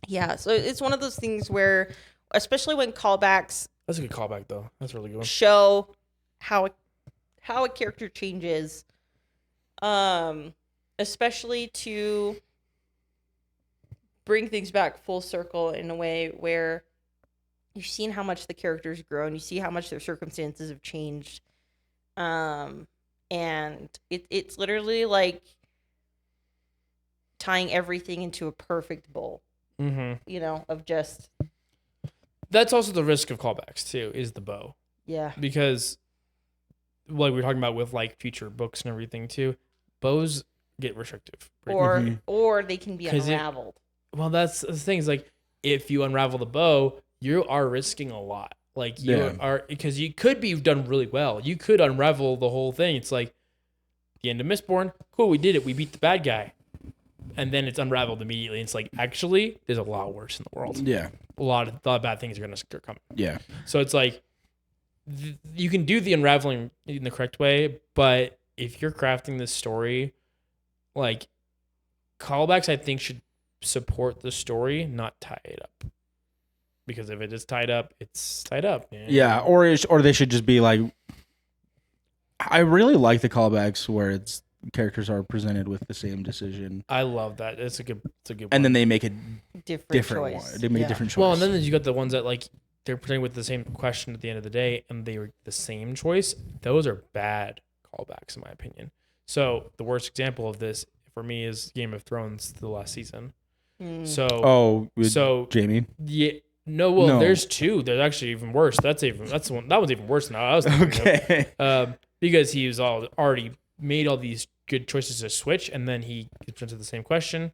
yeah. So it's one of those things where, especially when callbacks That's a good callback, though. That's a really good one. show how a character changes, especially to bring things back full circle in a way where you've seen how much the characters grow and you see how much their circumstances have changed. And it's literally like tying everything into a perfect bowl, Mm-hmm. of just, That's also the risk of callbacks, too, is the bow. yeah. Because, like we were talking about with, like, future books and everything, too, bows get restrictive. Right? Or they can be 'Cause unraveled. Well, that's the thing. Is like, if you unravel the bow, you are risking a lot. Like, you are, because you could be done really well. You could unravel the whole thing. It's like, the end of Mistborn, cool, we did it. We beat the bad guy. And then it's unraveled immediately. It's like, actually, there's a lot worse in the world. Yeah. A lot of bad things are going to come. Yeah. So it's like, you can do the unraveling in the correct way, but if you're crafting this story, like, callbacks, I think, should support the story, not tie it up. Because if it is tied up, it's tied up. Man. Yeah. Or they should just be like, I really like the callbacks where it's characters are presented with the same decision. I love that. It's a good one. And then they make a Different one. choice. They make Yeah. a different choice. Well, and then you got the ones that, like, they're presented with the same question at the end of the day, and they were the same choice. Those are bad callbacks, in my opinion. So the worst example of this for me is Game of Thrones, the last season. So with Jamie. yeah, no. No. There's two. There's actually even worse. That's the one. That one's even worse than I was thinking Okay. of. Because he was already made all these good choices to switch, and then he gets into the same question,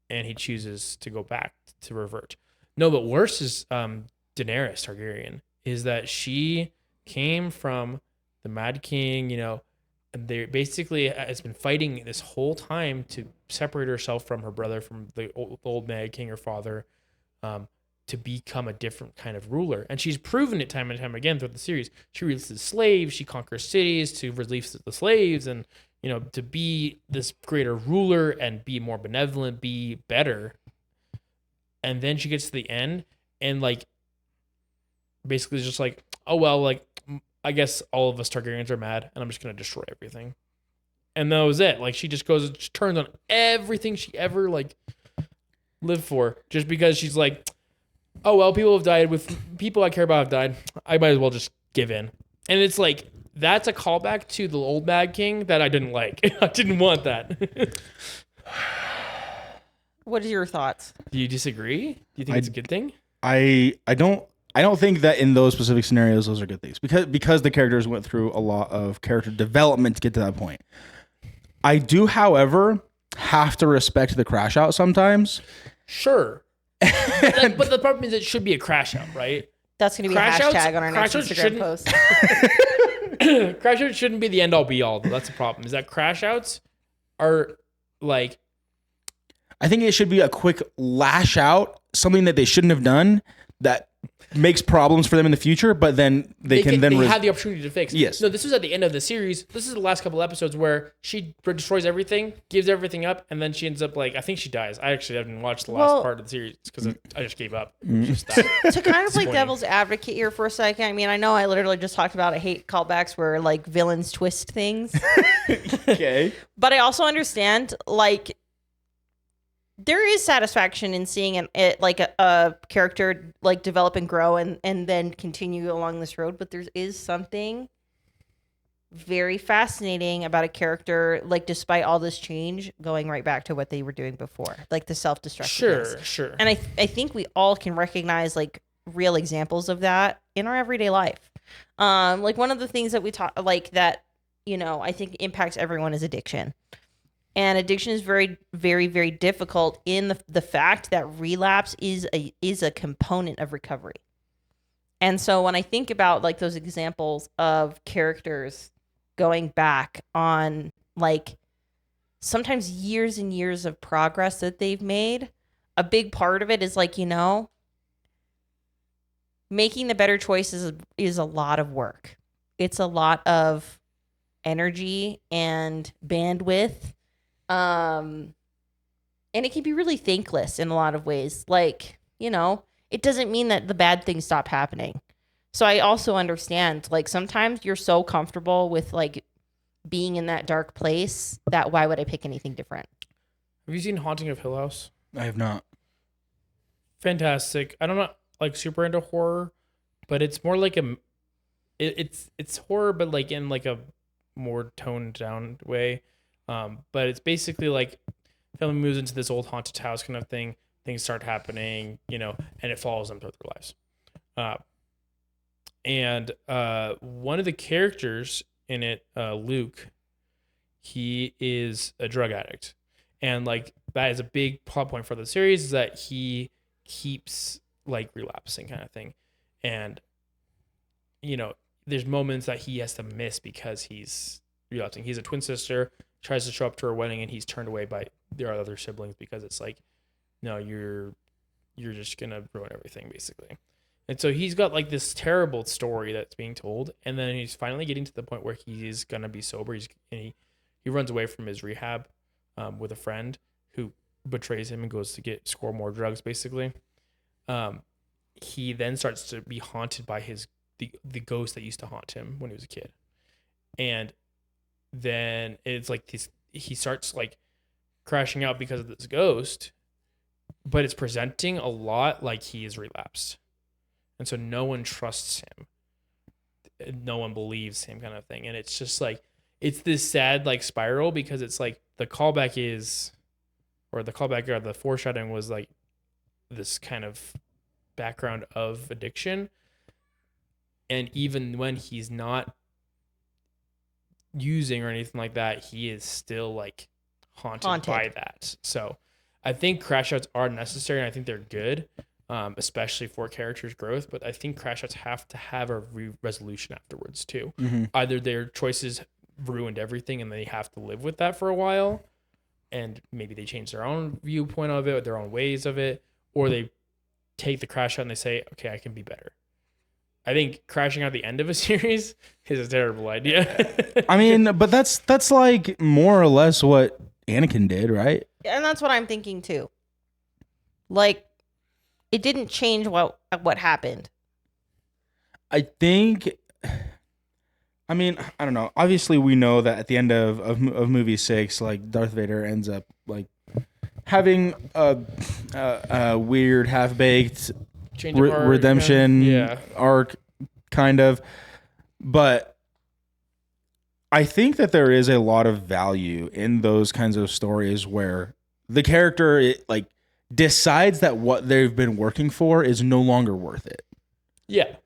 and he chooses to go back to revert. No, but worse is Daenerys Targaryen, is that she came from the Mad King, and they basically has been fighting this whole time to separate herself from her brother, from the old Mad King, her father, to become a different kind of ruler. And she's proven it time and time again throughout the series. She releases slaves, she conquers cities to release the slaves, and to be this greater ruler and be more benevolent, be better. And then she gets to the end and, like, basically is just like, oh well, like, I guess all of us Targaryens are mad and I'm just gonna destroy everything. And that was it. Like, she just goes and just turns on everything she ever, like, lived for, just because she's like, oh well, people have died, with people I care about have died, I might as well just give in. And it's like, that's a callback to the old Mad King that I didn't like. I didn't want that. What are your thoughts? Do you disagree? Do you think it's a good thing? I don't think that in those specific scenarios those are good things, because the characters went through a lot of character development to get to that point. I do, however, have to respect the crash out sometimes. Sure. But the problem is it should be a crash out, right? That's going to be Crash a outs- hashtag on our next crash outs Instagram shouldn't- post. Crash outs shouldn't be the end all be all, though. That's the problem. Is that crash outs are like, I think it should be a quick lash out, something that they shouldn't have done that makes problems for them in the future, but then they can have the opportunity to fix. Yes. No, this was at the end of the series. This is the last couple episodes where she destroys everything, gives everything up, and then she ends up, like, I think she dies. I actually haven't watched the last part of the series because I just gave up. Just that. To kind of play Disappointing. devil's advocate here for a second, I mean, I know I literally just talked about I hate callbacks where, like, villains twist things. Okay. But I also understand, like, there is satisfaction in seeing a character, like, develop and grow and then continue along this road. But there is something very fascinating about a character, like, despite all this change, going right back to what they were doing before, like the self-destructiveness. Sure. And I think we all can recognize, like, real examples of that in our everyday life. Like, one of the things that we talk, like, that, I think impacts everyone is addiction. And addiction is very, very, very difficult in the fact that relapse is a component of recovery. And so when I think about, like, those examples of characters going back on, like, sometimes years and years of progress that they've made, a big part of it is, like, making the better choices is a lot of work. It's a lot of energy and bandwidth. And it can be really thankless in a lot of ways. Like, it doesn't mean that the bad things stop happening. So I also understand, like, sometimes you're so comfortable with, like, being in that dark place that why would I pick anything different? Have you seen Haunting of Hill House? I have not. Fantastic. I don't know, like super into horror, but it's more like it's horror, but like in like a more toned down way. But it's basically like family moves into this old haunted house kind of thing. Things start happening, and it follows them throughout their lives. And one of the characters in it, Luke, he is a drug addict, and like that is a big plot point for the series, is that he keeps like relapsing kind of thing, and there's moments that he has to miss because he's relapsing. He's a twin sister, tries to show up to her wedding, and he's turned away by their other siblings because it's like, no, you're just gonna ruin everything basically. And so he's got like this terrible story that's being told, and then he's finally getting to the point where he is gonna be sober. He runs away from his rehab with a friend who betrays him and goes to score more drugs basically. He then starts to be haunted by the ghost that used to haunt him when he was a kid, and then it's like he starts like crashing out because of this ghost, but it's presenting a lot like he is relapsed. And so no one trusts him. No one believes him kind of thing. And it's just like, it's this sad like spiral, because it's like the foreshadowing was like this kind of background of addiction. And even when he's not using or anything like that, he is still like haunted by that. So I think crash outs are necessary, and I think they're good. Especially for characters' growth, but I think crash outs have to have a resolution afterwards too. Mm-hmm. Either their choices ruined everything and they have to live with that for a while, and maybe they change their own viewpoint of it, their own ways of it, or they take the crash out and they say, okay, I can be better. I think crashing out the end of a series is a terrible idea. I mean, but that's like more or less what Anakin did, right? And that's what I'm thinking too. Like, it didn't change what happened. I think, I mean, I don't know. Obviously, we know that at the end of movie 6, like Darth Vader ends up like having a weird half-baked redemption arc, kind of. But I think that there is a lot of value in those kinds of stories where the character decides that what they've been working for is no longer worth it. Yeah.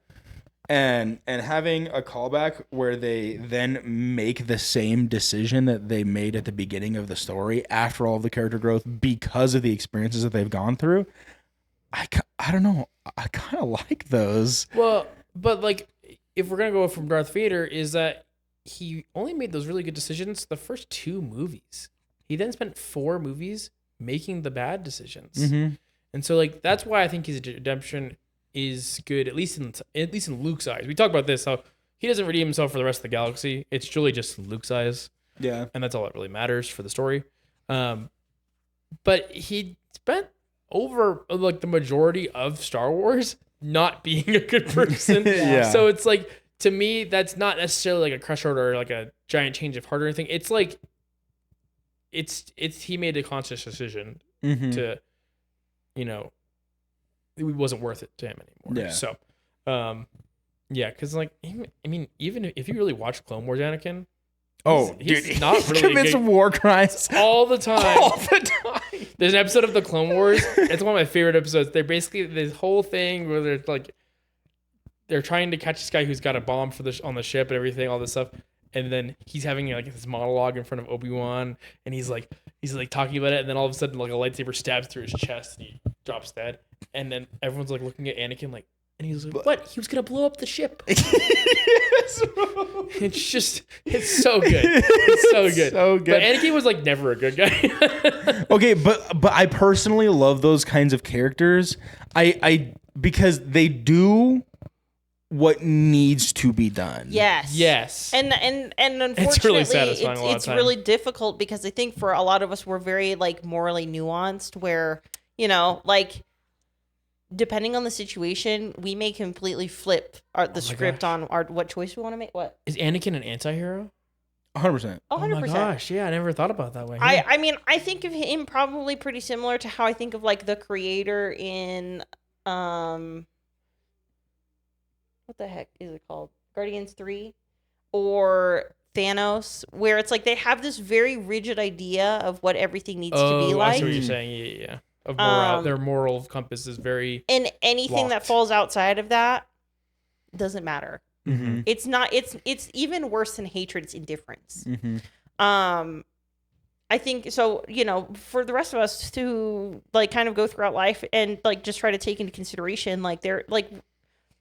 And having a callback where they then make the same decision that they made at the beginning of the story after all of the character growth because of the experiences that they've gone through, I don't know. I kind of like those. Well, but like, if we're going to go from Darth Vader, is that he only made those really good decisions the first 2 movies. He then spent 4 movies making the bad decisions. Mm-hmm. And so like that's why I think his redemption is good, at least in Luke's eyes. We talk about this, how he doesn't redeem himself for the rest of the galaxy. It's truly just Luke's eyes. Yeah. And that's all that really matters for the story. But he spent over like the majority of Star Wars not being a good person. Yeah. So it's like, to me, that's not necessarily like a crush or like a giant change of heart or anything. It's like, it's he made a conscious decision to, it wasn't worth it to him anymore. Yeah. So, yeah, because like, I mean, even if you really watch Clone Wars, Anakin, he's not really commits good war crimes all the time. all the time. There's an episode of the Clone Wars. It's one of my favorite episodes. They're basically this whole thing where they're trying to catch this guy who's got a bomb on the ship and everything, all this stuff. And then he's having like this monologue in front of Obi-Wan, and he's like talking about it, and then all of a sudden like a lightsaber stabs through his chest and he drops dead. And then everyone's like looking at Anakin like, and he's like, what? He was gonna blow up the ship. Yes, it's so good. It's so good. So good. But Anakin was like never a good guy. Okay, but I personally love those kinds of characters. I because they do what needs to be done. Yes. And unfortunately, It's really satisfying a lot of it's time. really difficult because I think for a lot of us, we're very like morally nuanced where, you know, like depending on the situation, we may completely flip the script gosh. on what choice we want to make. What? Is Anakin an anti-hero? 100%. 100%. Oh my gosh, yeah, I never thought about it that way. I mean, I think of him probably pretty similar to how I think of like the creator in what the heck is it called? Guardians 3 or Thanos, where it's like they have this very rigid idea of what everything needs to be I like. see what you're saying. Yeah. Of moral, their moral compass is very. And anything that locked. falls outside of that doesn't matter. Mm-hmm. It's not. It's even worse than hatred. It's indifference. Mm-hmm. I think so. You know, for the rest of us to like kind of go throughout life and like just try to take into consideration, like they're like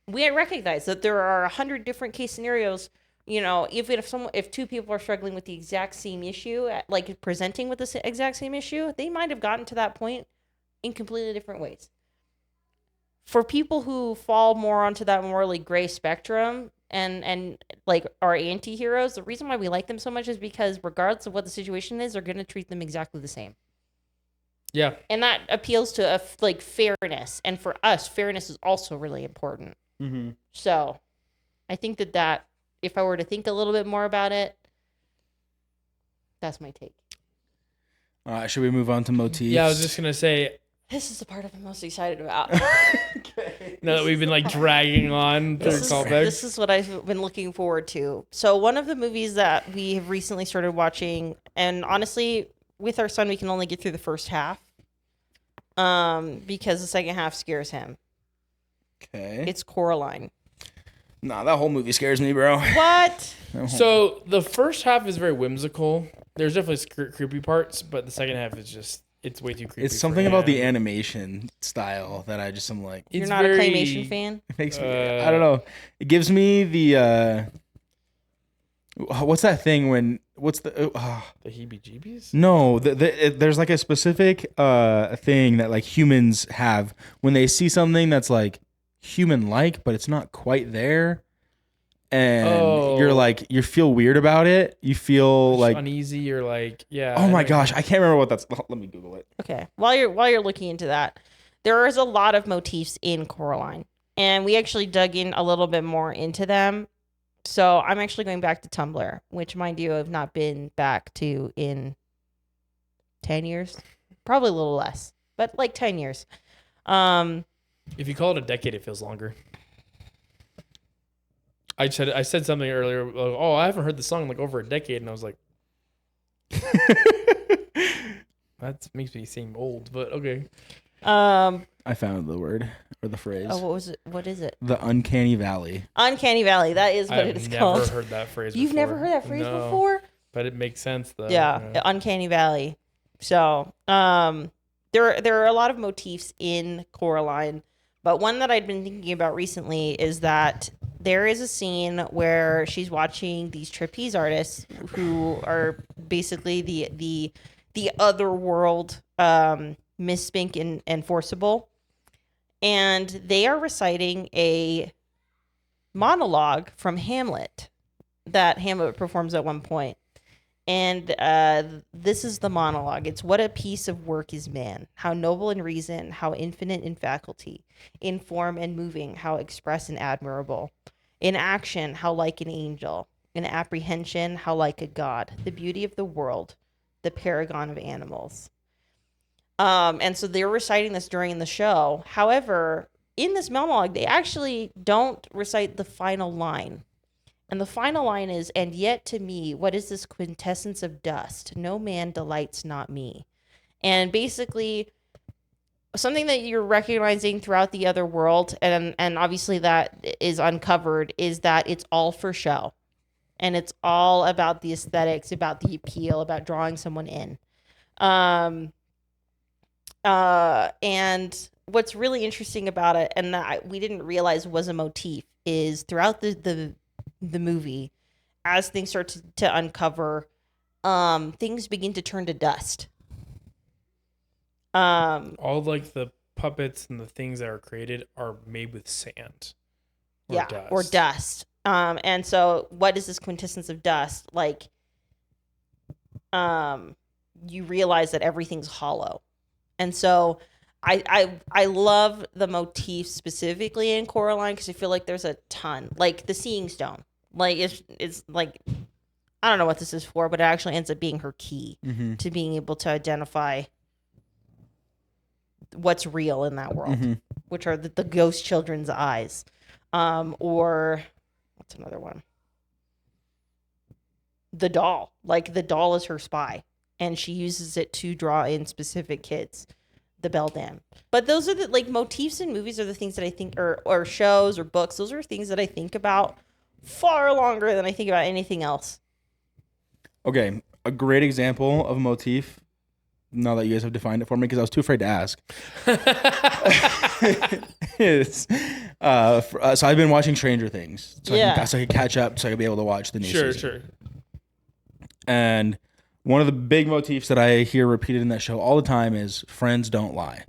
we recognize that there are 100 different case scenarios. You know, if two people are struggling with the exact same issue, like presenting with the exact same issue, they might have gotten to that point in completely different ways. For people who fall more onto that morally gray spectrum and like are anti-heroes, the reason why we like them so much is because regardless of what the situation is, they're going to treat them exactly the same. Yeah. And that appeals to like fairness. And for us, fairness is also really important. Mm-hmm. So I think that if I were to think a little bit more about it, that's my take. All right, should we move on to motifs? Yeah, I was just gonna say. This is the part I'm most excited about. Now that we've been like dragging on through callbacks. This is what I've been looking forward to. So one of the movies that we have recently started watching, and honestly, with our son, we can only get through the first half, because the second half scares him. Okay. It's Coraline. Nah, that whole movie scares me, bro. What? So the first half is very whimsical. There's definitely creepy parts, but the second half is just it's way too creepy. It's something about the animation style that I just am like. You're not a claymation fan? It makes me. I don't know. It gives me the. What's that thing when? What's the? The heebie-jeebies? No, there's like a specific thing that like humans have when they see something that's like human-like, but it's not quite there, and you're like you feel weird about it. You feel like uneasy or like Oh my gosh, I can't remember what that's. Let me Google it. Okay. While you're looking into that, there is a lot of motifs in Coraline, and we actually dug in a little bit more into them. So I'm actually going back to Tumblr, which, mind you, I've not been back to in 10 years. Probably a little less, but like 10 years. If you call it a decade, it feels longer. I said something earlier. Like, oh, I haven't heard the song in like over a decade, and I was like, that makes me seem old. But okay. I found the word or the phrase. Oh, what was it? What is it? The uncanny valley. Uncanny Valley. That is what it is called. I've never heard that phrase. You've before. never heard that phrase No, before? but it makes sense though. Yeah, Uncanny Valley. So, there are a lot of motifs in Coraline, but one that I'd been thinking about recently is that there is a scene where she's watching these trapeze artists who are basically the other world Miss Spink and Forcible, and they are reciting a monologue from Hamlet that Hamlet performs at one point. And this is the monologue. It's what a piece of work is man, how noble in reason, how infinite in faculty, in form and moving, how express and admirable, in action, how like an angel, in apprehension, how like a god, the beauty of the world, the paragon of animals. And so they were reciting this during the show. However, in this monologue, they actually don't recite the final line. And the final line is, and yet to me, what is this quintessence of dust? No man delights not me. And basically, something that you're recognizing throughout the other world, and obviously that is uncovered, is that it's all for show. And it's all about the aesthetics, about the appeal, about drawing someone in. And what's really interesting about it, and that we didn't realize was a motif, is throughout the movie, as things start to uncover, things begin to turn to dust. All like the puppets and the things that are created are made with sand. or dust. And so what is this quintessence of dust? Like, you realize that everything's hollow. And so I love the motif specifically in Coraline because I feel like there's a ton. Like the Seeing Stone. Like it's like, I don't know what this is for, but it actually ends up being her key to being able to identify what's real in that world, which are the ghost children's eyes. Or what's another one? The doll. Like the doll is her spy, and she uses it to draw in specific kids. The Beldam. But those are the like motifs in movies are the things that I think, or shows or books. Those are things that I think about far longer than I think about anything else. Okay, a great example of a motif. Now that you guys have defined it for me, because I was too afraid to ask. Is, so I've been watching Stranger Things, so I can catch up, so I can be able to watch the new season. Sure. And one of the big motifs that I hear repeated in that show all the time is friends don't lie.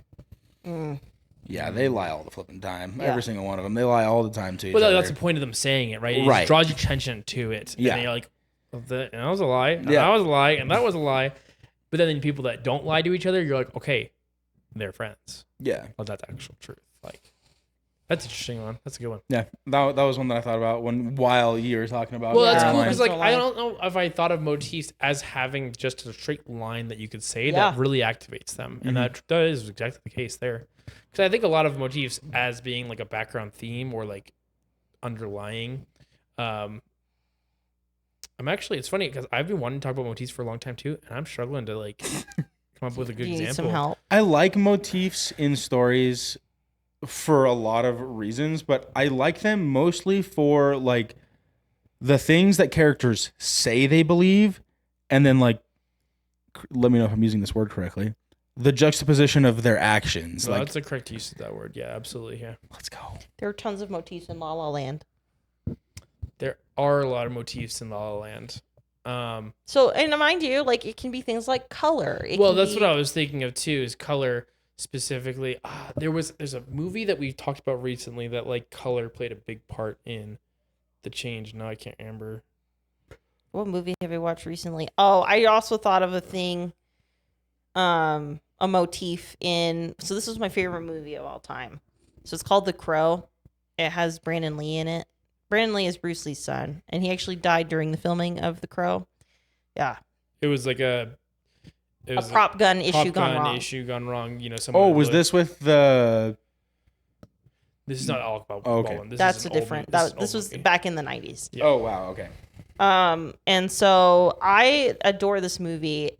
Yeah, they lie all the flipping time. Every single one of them. They lie all the time to each other. Well, that's the point of them saying it, right? It just draws your attention to it. Yeah. And you're like, that was a lie. And that was a lie. And that was a lie. But then people that don't lie to each other, you're like, okay, they're friends. Yeah. Well, that's actual truth. Like, that's an interesting one. That's a good one. Yeah, that was one that I thought about while you were talking about. Well, that's cool Caroline. because like I don't know if I thought of motifs as having just a straight line that you could say that really activates them, and that is exactly the case there. Because I think a lot of motifs as being like a background theme or like underlying. I'm actually, it's funny because I've been wanting to talk about motifs for a long time too, and I'm struggling to like come up with a good example. Need some help. I like motifs in stories for a lot of reasons, but I like them mostly for like the things that characters say they believe, and then like, let me know if I'm using this word correctly, the juxtaposition of their actions. Well, like, that's the correct use of that word. Yeah, absolutely. Yeah. Let's go. There are tons of motifs in La La Land. There are a lot of motifs in La La Land. So, and mind you, like it can be things like color. That's what I was thinking of too, is color specifically. There's a movie that we talked about recently that like color played a big part in the change. No, I can't remember. What movie have I watched recently? Oh, I also thought of a thing, a motif in. So this was my favorite movie of all time. So it's called The Crow. It has Brandon Lee in it. Brandon Lee is Bruce Lee's son, and he actually died during the filming of The Crow. Yeah. It was like a prop gun issue gone wrong. You know, was this with the? This is not all about okay. Baldwin. That's a different. This was back in the 90s. Yeah. Oh wow. Okay. And so I adore this movie.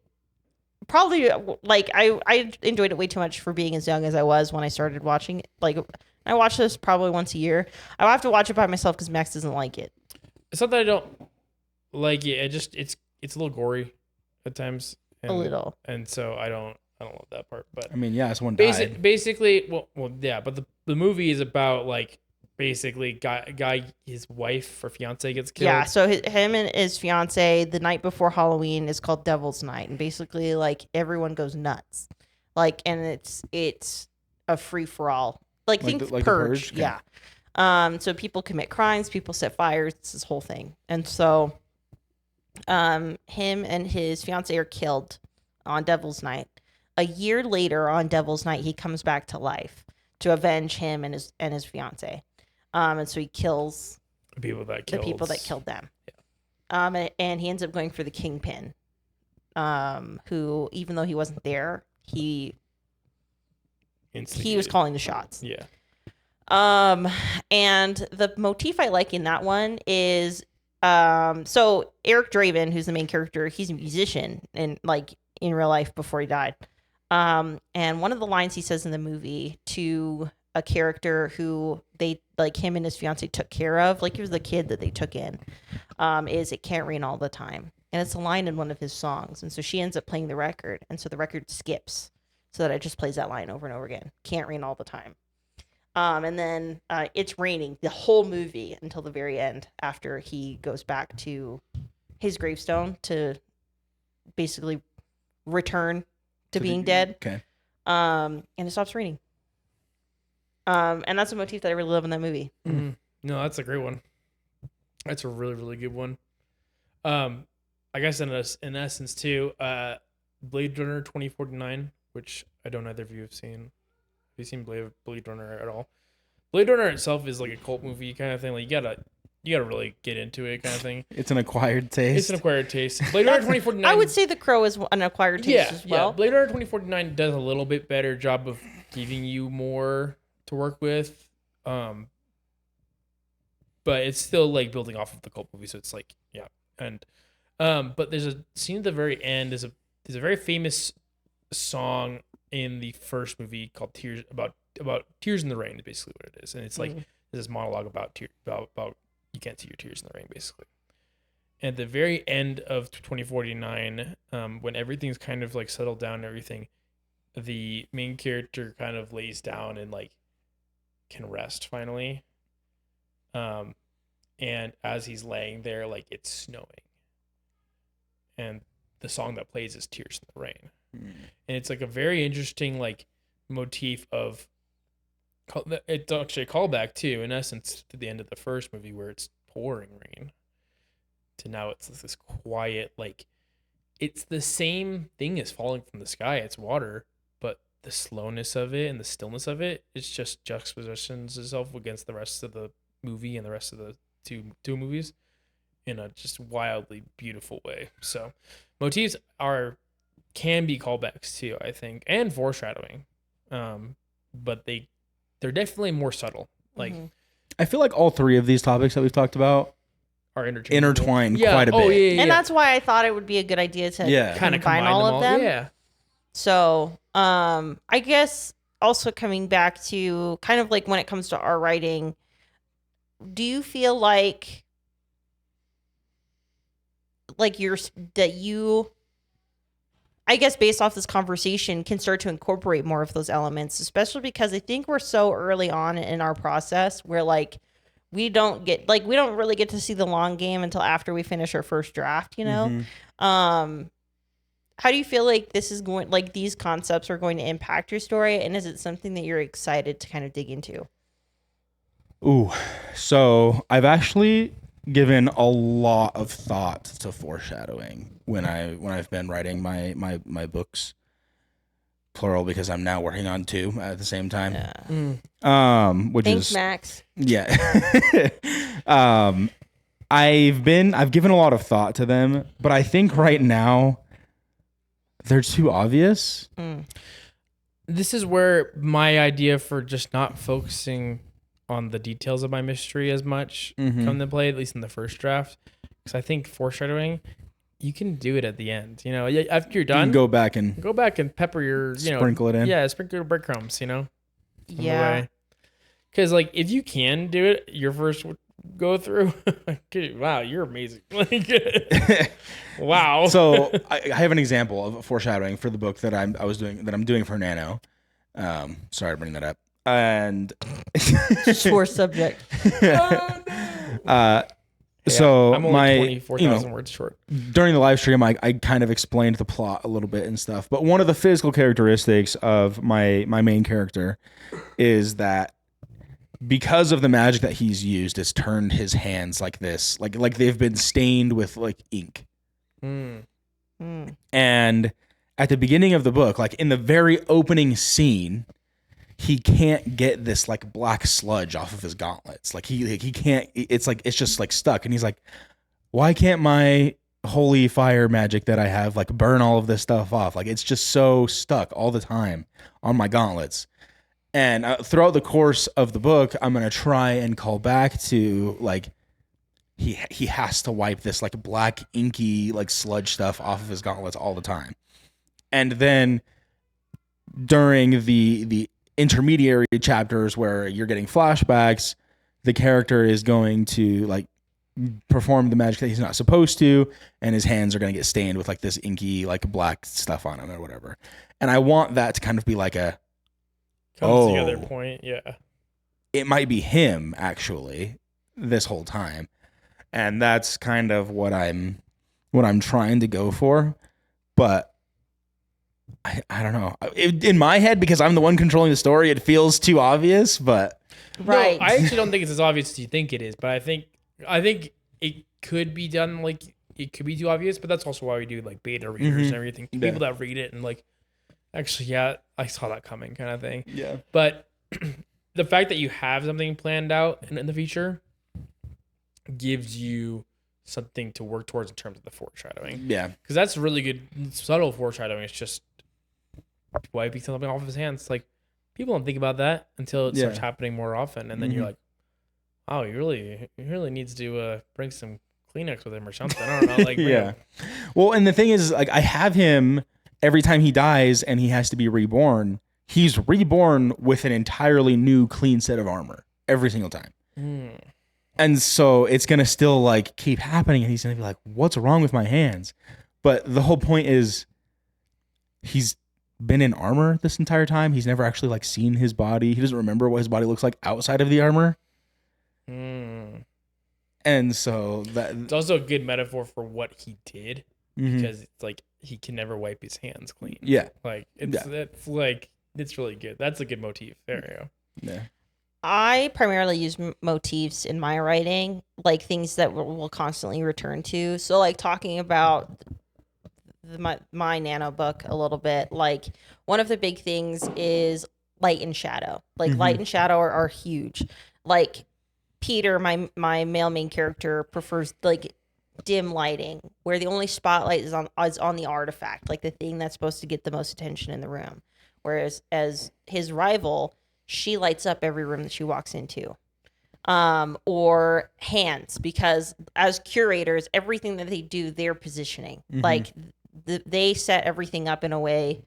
Probably like I enjoyed it way too much for being as young as I was when I started watching it. Like I watch this probably once a year. I have to watch it by myself because Max doesn't like it. It's not that I don't like it. It's a little gory at times. A little. And so I don't love that part. But I mean, yeah, someone died. Basically, well, yeah. But the movie is about like basically guy his wife or fiance gets killed. Yeah. So him and his fiance the night before Halloween is called Devil's Night, and basically like everyone goes nuts, like, and it's a free for all. Like think the Purge. Okay. Yeah. So people commit crimes, people set fires, it's this whole thing. And so him and his fiance are killed on Devil's Night. A year later on Devil's Night, he comes back to life to avenge him and his fiance. And so he kills the people that killed them. Yeah. And he ends up going for the kingpin. Who, even though he wasn't there, he was calling the shots. Yeah. And the motif I like in that one is, so Eric Draven, who's the main character, he's a musician and like in real life before he died. And one of the lines he says in the movie to a character who they like him and his fiance took care of, like he was the kid that they took in, is "It can't rain all the time." And it's a line in one of his songs. And so she ends up playing the record. And so the record skips so that it just plays that line over and over again. Can't rain all the time. And then it's raining the whole movie until the very end after he goes back to his gravestone to basically return to being dead. Okay. And it stops raining. And that's a motif that I really love in that movie. Mm-hmm. No, that's a great one. That's a really, really good one. I guess in essence too, Blade Runner 2049, which I don't know either of you have seen. Have you seen Blade Runner at all? Blade Runner itself is like a cult movie kind of thing. Like you gotta really get into it kind of thing. It's an acquired taste. It's an acquired taste. Blade Runner 2049. I would say The Crow is an acquired taste as well. Yeah. Blade Runner 2049 does a little bit better job of giving you more to work with. But it's still like building off of the cult movie, so it's like, yeah. And but there's a scene at the very end, there's a very famous song in the first movie called Tears, about tears in the rain is basically what it is. And it's like this monologue about about you can't see your tears in the rain, basically. And at the very end of 2049, when everything's kind of like settled down and everything, the main character kind of lays down and like can rest finally. And as he's laying there, like it's snowing, and the song that plays is Tears in the Rain. And it's like a very interesting like motif of, it's actually a callback too, in essence, to the end of the first movie where it's pouring rain, to now it's this quiet, like it's the same thing as falling from the sky. It's water, but the slowness of it and the stillness of it, it's just juxtapositions itself against the rest of the movie and the rest of the two movies in a just wildly beautiful way. So motifs can be callbacks too, I think, and foreshadowing. But they're definitely more subtle. Like I feel like all three of these topics that we've talked about are intertwined quite a bit. Yeah. And that's why I thought it would be a good idea to kind of combine all of them. Yeah. So, I guess also coming back to kind of like when it comes to our writing, do you feel like you, I guess based off this conversation, can start to incorporate more of those elements, especially because I think we're so early on in our process where like we don't really get to see the long game until after we finish our first draft, you know? How do you feel like these concepts are going to impact your story, and is it something that you're excited to kind of dig into? Ooh, so I've actually given a lot of thought to foreshadowing when I've been writing my books, plural, because I'm now working on 2 at the same time. Yeah. Which Thanks, is Max. Yeah. I've given a lot of thought to them, but I think right now they're too obvious. This is where my idea for just not focusing on the details of my mystery as much come into play, at least in the first draft. Because I think foreshadowing, you can do it at the end. You know, after you're done, go back and pepper your, sprinkle it in. Yeah, sprinkle your breadcrumbs, Yeah. Because like if you can do it your first go through, wow, you're amazing. Like, wow. So I have an example of foreshadowing for the book that I'm doing for Nano. Sorry to bring that up. And Sore subject. So I'm only 24,000 words short. During the live stream, I kind of explained the plot a little bit and stuff. But one of the physical characteristics of my main character is that because of the magic that he's used, it's turned his hands like this, like they've been stained with like ink. And at the beginning of the book, like in the very opening scene, he can't get this like black sludge off of his gauntlets. Like he can't. It's just like stuck. And he's like, why can't my holy fire magic that I have like burn all of this stuff off? Like it's just so stuck all the time on my gauntlets. And throughout the course of the book, I'm gonna try and call back to like he has to wipe this like black inky like sludge stuff off of his gauntlets all the time. And then during the intermediary chapters where you're getting flashbacks, the character is going to like perform the magic that he's not supposed to, and his hands are going to get stained with like this inky like black stuff on him or whatever. And I want that to kind of be like a comes together point. Yeah, it might be him actually this whole time, and that's kind of what I'm trying to go for. But I don't know. In my head, because I'm the one controlling the story, it feels too obvious. But Right. No, I actually don't think it's as obvious as you think it is, but I think it could be done like it could be too obvious, but that's also why we do like beta readers and everything. Yeah. People that read it and like actually, yeah, I saw that coming kind of thing. yeah, But the fact that you have something planned out in the future gives you something to work towards in terms of the foreshadowing. yeah, Because that's really good subtle foreshadowing. It's just wiping something off of his hands. Like people don't think about that until it starts Yeah. happening more often, and then you're Mhm. like, "Oh, he really needs to bring some Kleenex with him or something." I don't know. Like, yeah. Well, and the thing is, like, I have him every time he dies and he has to be reborn. He's reborn with an entirely new, clean set of armor every single time. Mm. And so it's gonna still like keep happening, and he's gonna be like, "What's wrong with my hands?" But the whole point is, he's been in armor this entire time. He's never actually like seen his body. He doesn't remember what his body looks like outside of the armor. Mm. And so that It's also a good metaphor for what he did Mhm. because it's like he can never wipe his hands clean. yeah, Like it's like it's really good. That's a good motif. There you go. yeah, I primarily use motifs in my writing, like things that we'll constantly return to. So, like talking about my nano book a little bit, like one of the big things is light and shadow. Like light and shadow are huge. Like Peter, my male main character, prefers like dim lighting, where the only spotlight is on the artifact, like the thing that's supposed to get the most attention in the room. Whereas as his rival, she lights up every room that she walks into. Or hands, because as curators, everything that they do, they're positioning. Like they set everything up in a way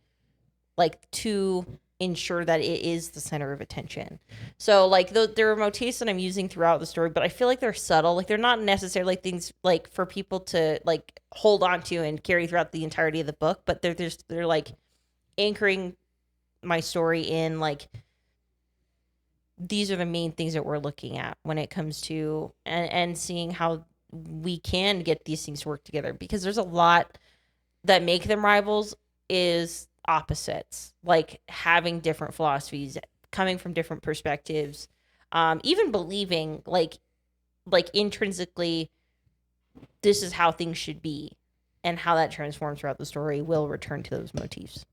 like to ensure that it is the center of attention. So like there are motifs that I'm using throughout the story, but I feel like they're subtle. Like they're not necessarily things like for people to like hold on to and carry throughout the entirety of the book, but they're like anchoring my story in like these are the main things that we're looking at when it comes to and seeing how we can get these things to work together, because there's a lot that make them rivals is opposites, like having different philosophies, coming from different perspectives, even believing like intrinsically this is how things should be, and how that transforms throughout the story will return to those motifs.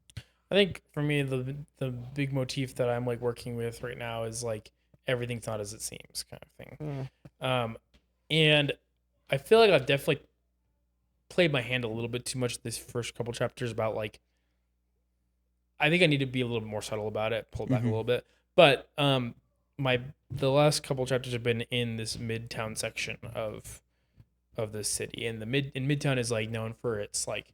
I think for me the big motif that I'm like working with right now is like everything's not as it seems kind of thing. And I feel like I've definitely played my hand a little bit too much this first couple chapters about like I think I need to be a little more subtle about it, pull back a little bit. But the last couple chapters have been in this midtown section of the city, and Midtown is like known for its like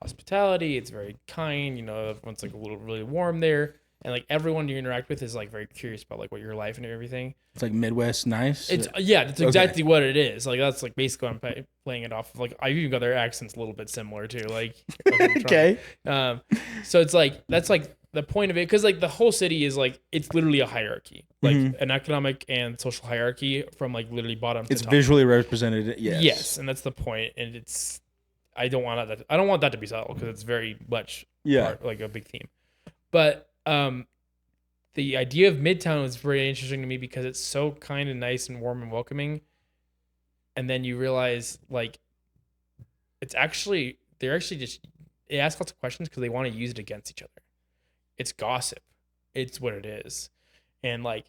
hospitality. It's very kind, you know, everyone's like a little really warm there, and like everyone you interact with is like very curious about like what your life and everything. it's like Midwest nice. It's that's exactly what it is. Like that's like basically what I'm playing it off of. Like I even got their accents a little bit similar too. Like Okay. so it's like that's like the point of it, because like the whole city is like it's literally a hierarchy, like an economic and social hierarchy from like literally bottom to It's top. visually represented. Yes. Yes, and that's the point, and it's I don't want that to be subtle because it's very much like a big theme. But the idea of Midtown was very interesting to me because it's so kind and nice and warm and welcoming, and then you realize like they're actually just they ask lots of questions because they want to use it against each other. It's gossip. It's what it is, and like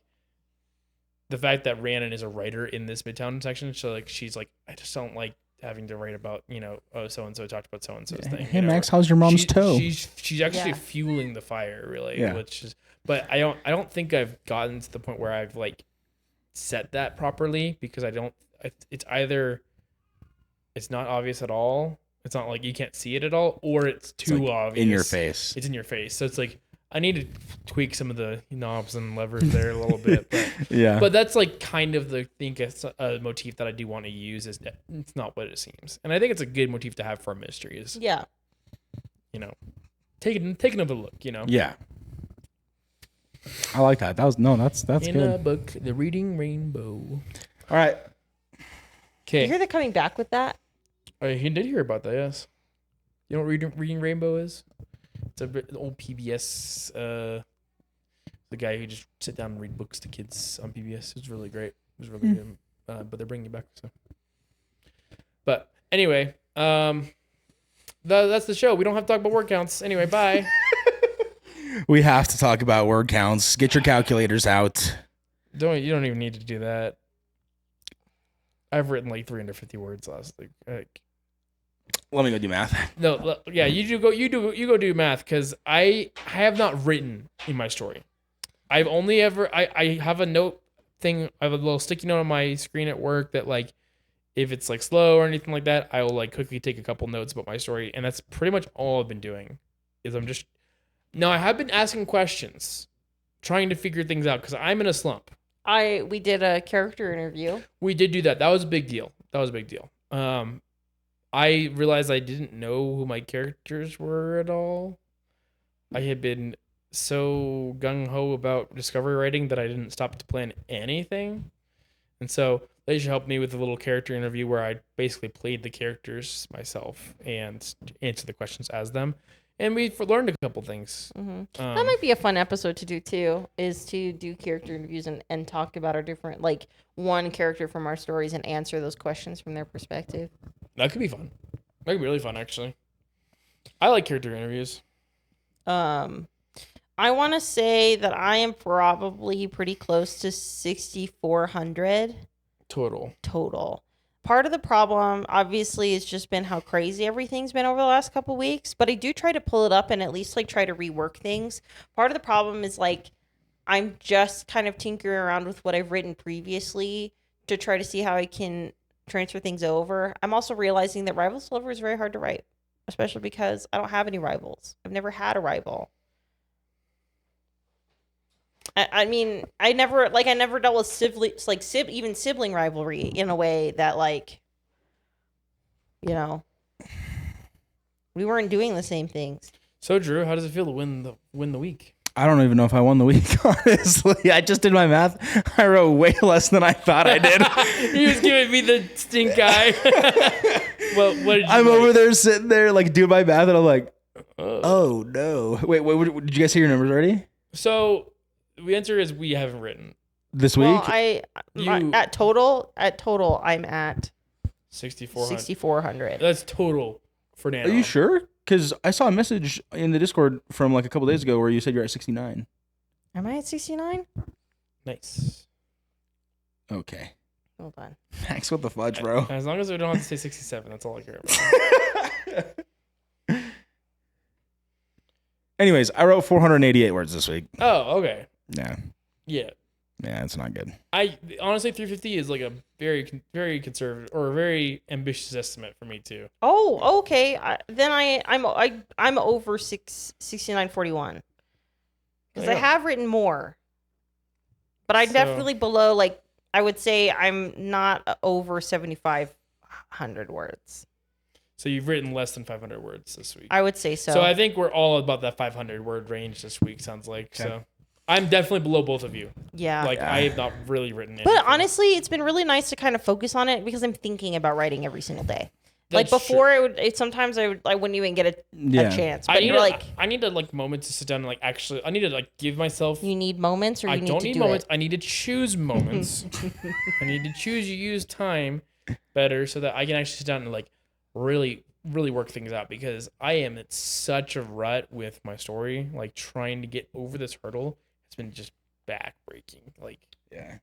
the fact that Rhiannon is a writer in this Midtown section, so like she's like I just don't like having to write about, you know, oh, so and so talked about so and so's thing. Hey you know? Max, how's your mom's She- toe? She's actually Yeah. fueling the fire, really. Yeah. Which is, but I don't think I've gotten to the point where I've like set that properly, because it's either it's not obvious at all. It's not like you can't see it at all, or it's too like obvious in your face. It's in your face. So it's like I need to tweak some of the knobs and levers there a little bit. But Yeah. but that's like kind of the it's a motif that I do want to use, is that it's not what it seems, and I think it's a good motif to have for mysteries. Yeah. You know, taking another look. You know, Yeah. I like that. That's in good. a book, The Reading Rainbow. All right. You Okay, hear they're coming back with that? he did hear about that. Yes, you know what Reading Rainbow is? It's an old PBS. The guy who just sit down and read books to kids on PBS. It was really great. It was really good. But they're bringing it back. So, but anyway, that's the show. We don't have to talk about word counts. Anyway, bye. We have to talk about word counts. Get your calculators out. You don't even need to do that. I've written like 350 words last week. Let me go do math. No, yeah, you go do math because I have not written in my story. I've only ever I have a note thing. I have a little sticky note on my screen at work that like if it's like slow or anything like that, I will like quickly take a couple notes about my story, and that's pretty much all I've been doing. Is I have been asking questions, trying to figure things out because I'm in a slump. We did a character interview. We did do that. That was a big deal. I realized I didn't know who my characters were at all. I had been so gung-ho about discovery writing that I didn't stop to plan anything. And so they should help me with a little character interview where I basically played the characters myself and answered the questions as them. And we learned a couple things. Mm-hmm. That might be a fun episode to do too, is to do character interviews and talk about our different, like one character from our stories and answer those questions from their perspective. That could be fun. That could be really fun, actually. I like character interviews. I want to say that I am probably pretty close to 6,400 total. Part of the problem, obviously, has just been how crazy everything's been over the last couple weeks. But I do try to pull it up and at least like try to rework things. Part of the problem is like I'm just kind of tinkering around with what I've written previously to try to see how I can transfer things over. I'm also realizing that Rival Silver is very hard to write, especially because I don't have any rivals. I've never had a rival. I mean, I never dealt with sibling rivalry in a way that like, you know, we weren't doing the same things. So Drew, how does it feel to win the week? I don't even know if I won the week, honestly. I just did my math. I wrote way less than I thought I did. He was giving me the stink eye. Well, what did you I'm write? over there sitting there like doing my math and I'm like, oh no. Wait, did you guys hear your numbers already? So the answer is we haven't written This week? Well, at total, I'm at 6,400. 6,400. That's total for Nano. Are you sure? Because I saw a message in the Discord from like a couple days ago where you said you're at 69. Am I at 69? Nice. Okay. Hold on. Max, what the fudge, bro? As long as we don't have to say 67, that's all I care about. Anyways, I wrote 488 words this week. Oh, okay. Yeah. Yeah. Yeah, it's not good. I honestly 350 is like a very very conservative or a very ambitious estimate for me too. Oh, okay. I'm over 6941 because I have written more, but I'm definitely below. Like I would say, I'm not over 7,500 words. So you've written less than 500 words this week. I would say so. So I think we're all about that 500 word range this week. Sounds like so. I'm definitely below both of you. Yeah. Like I have not really written anything. But honestly, it's been really nice to kind of focus on it because I'm thinking about writing every single day. That's like before, true. Sometimes I wouldn't even get a chance. But I need to like moments to sit down and like actually. I need to like give myself. You need moments, or I you don't need need to moments. It? I need to choose moments. I need to use time better so that I can actually sit down and like really work things out because I am in such a rut with my story. Like trying to get over this hurdle has been just backbreaking. Like yeah.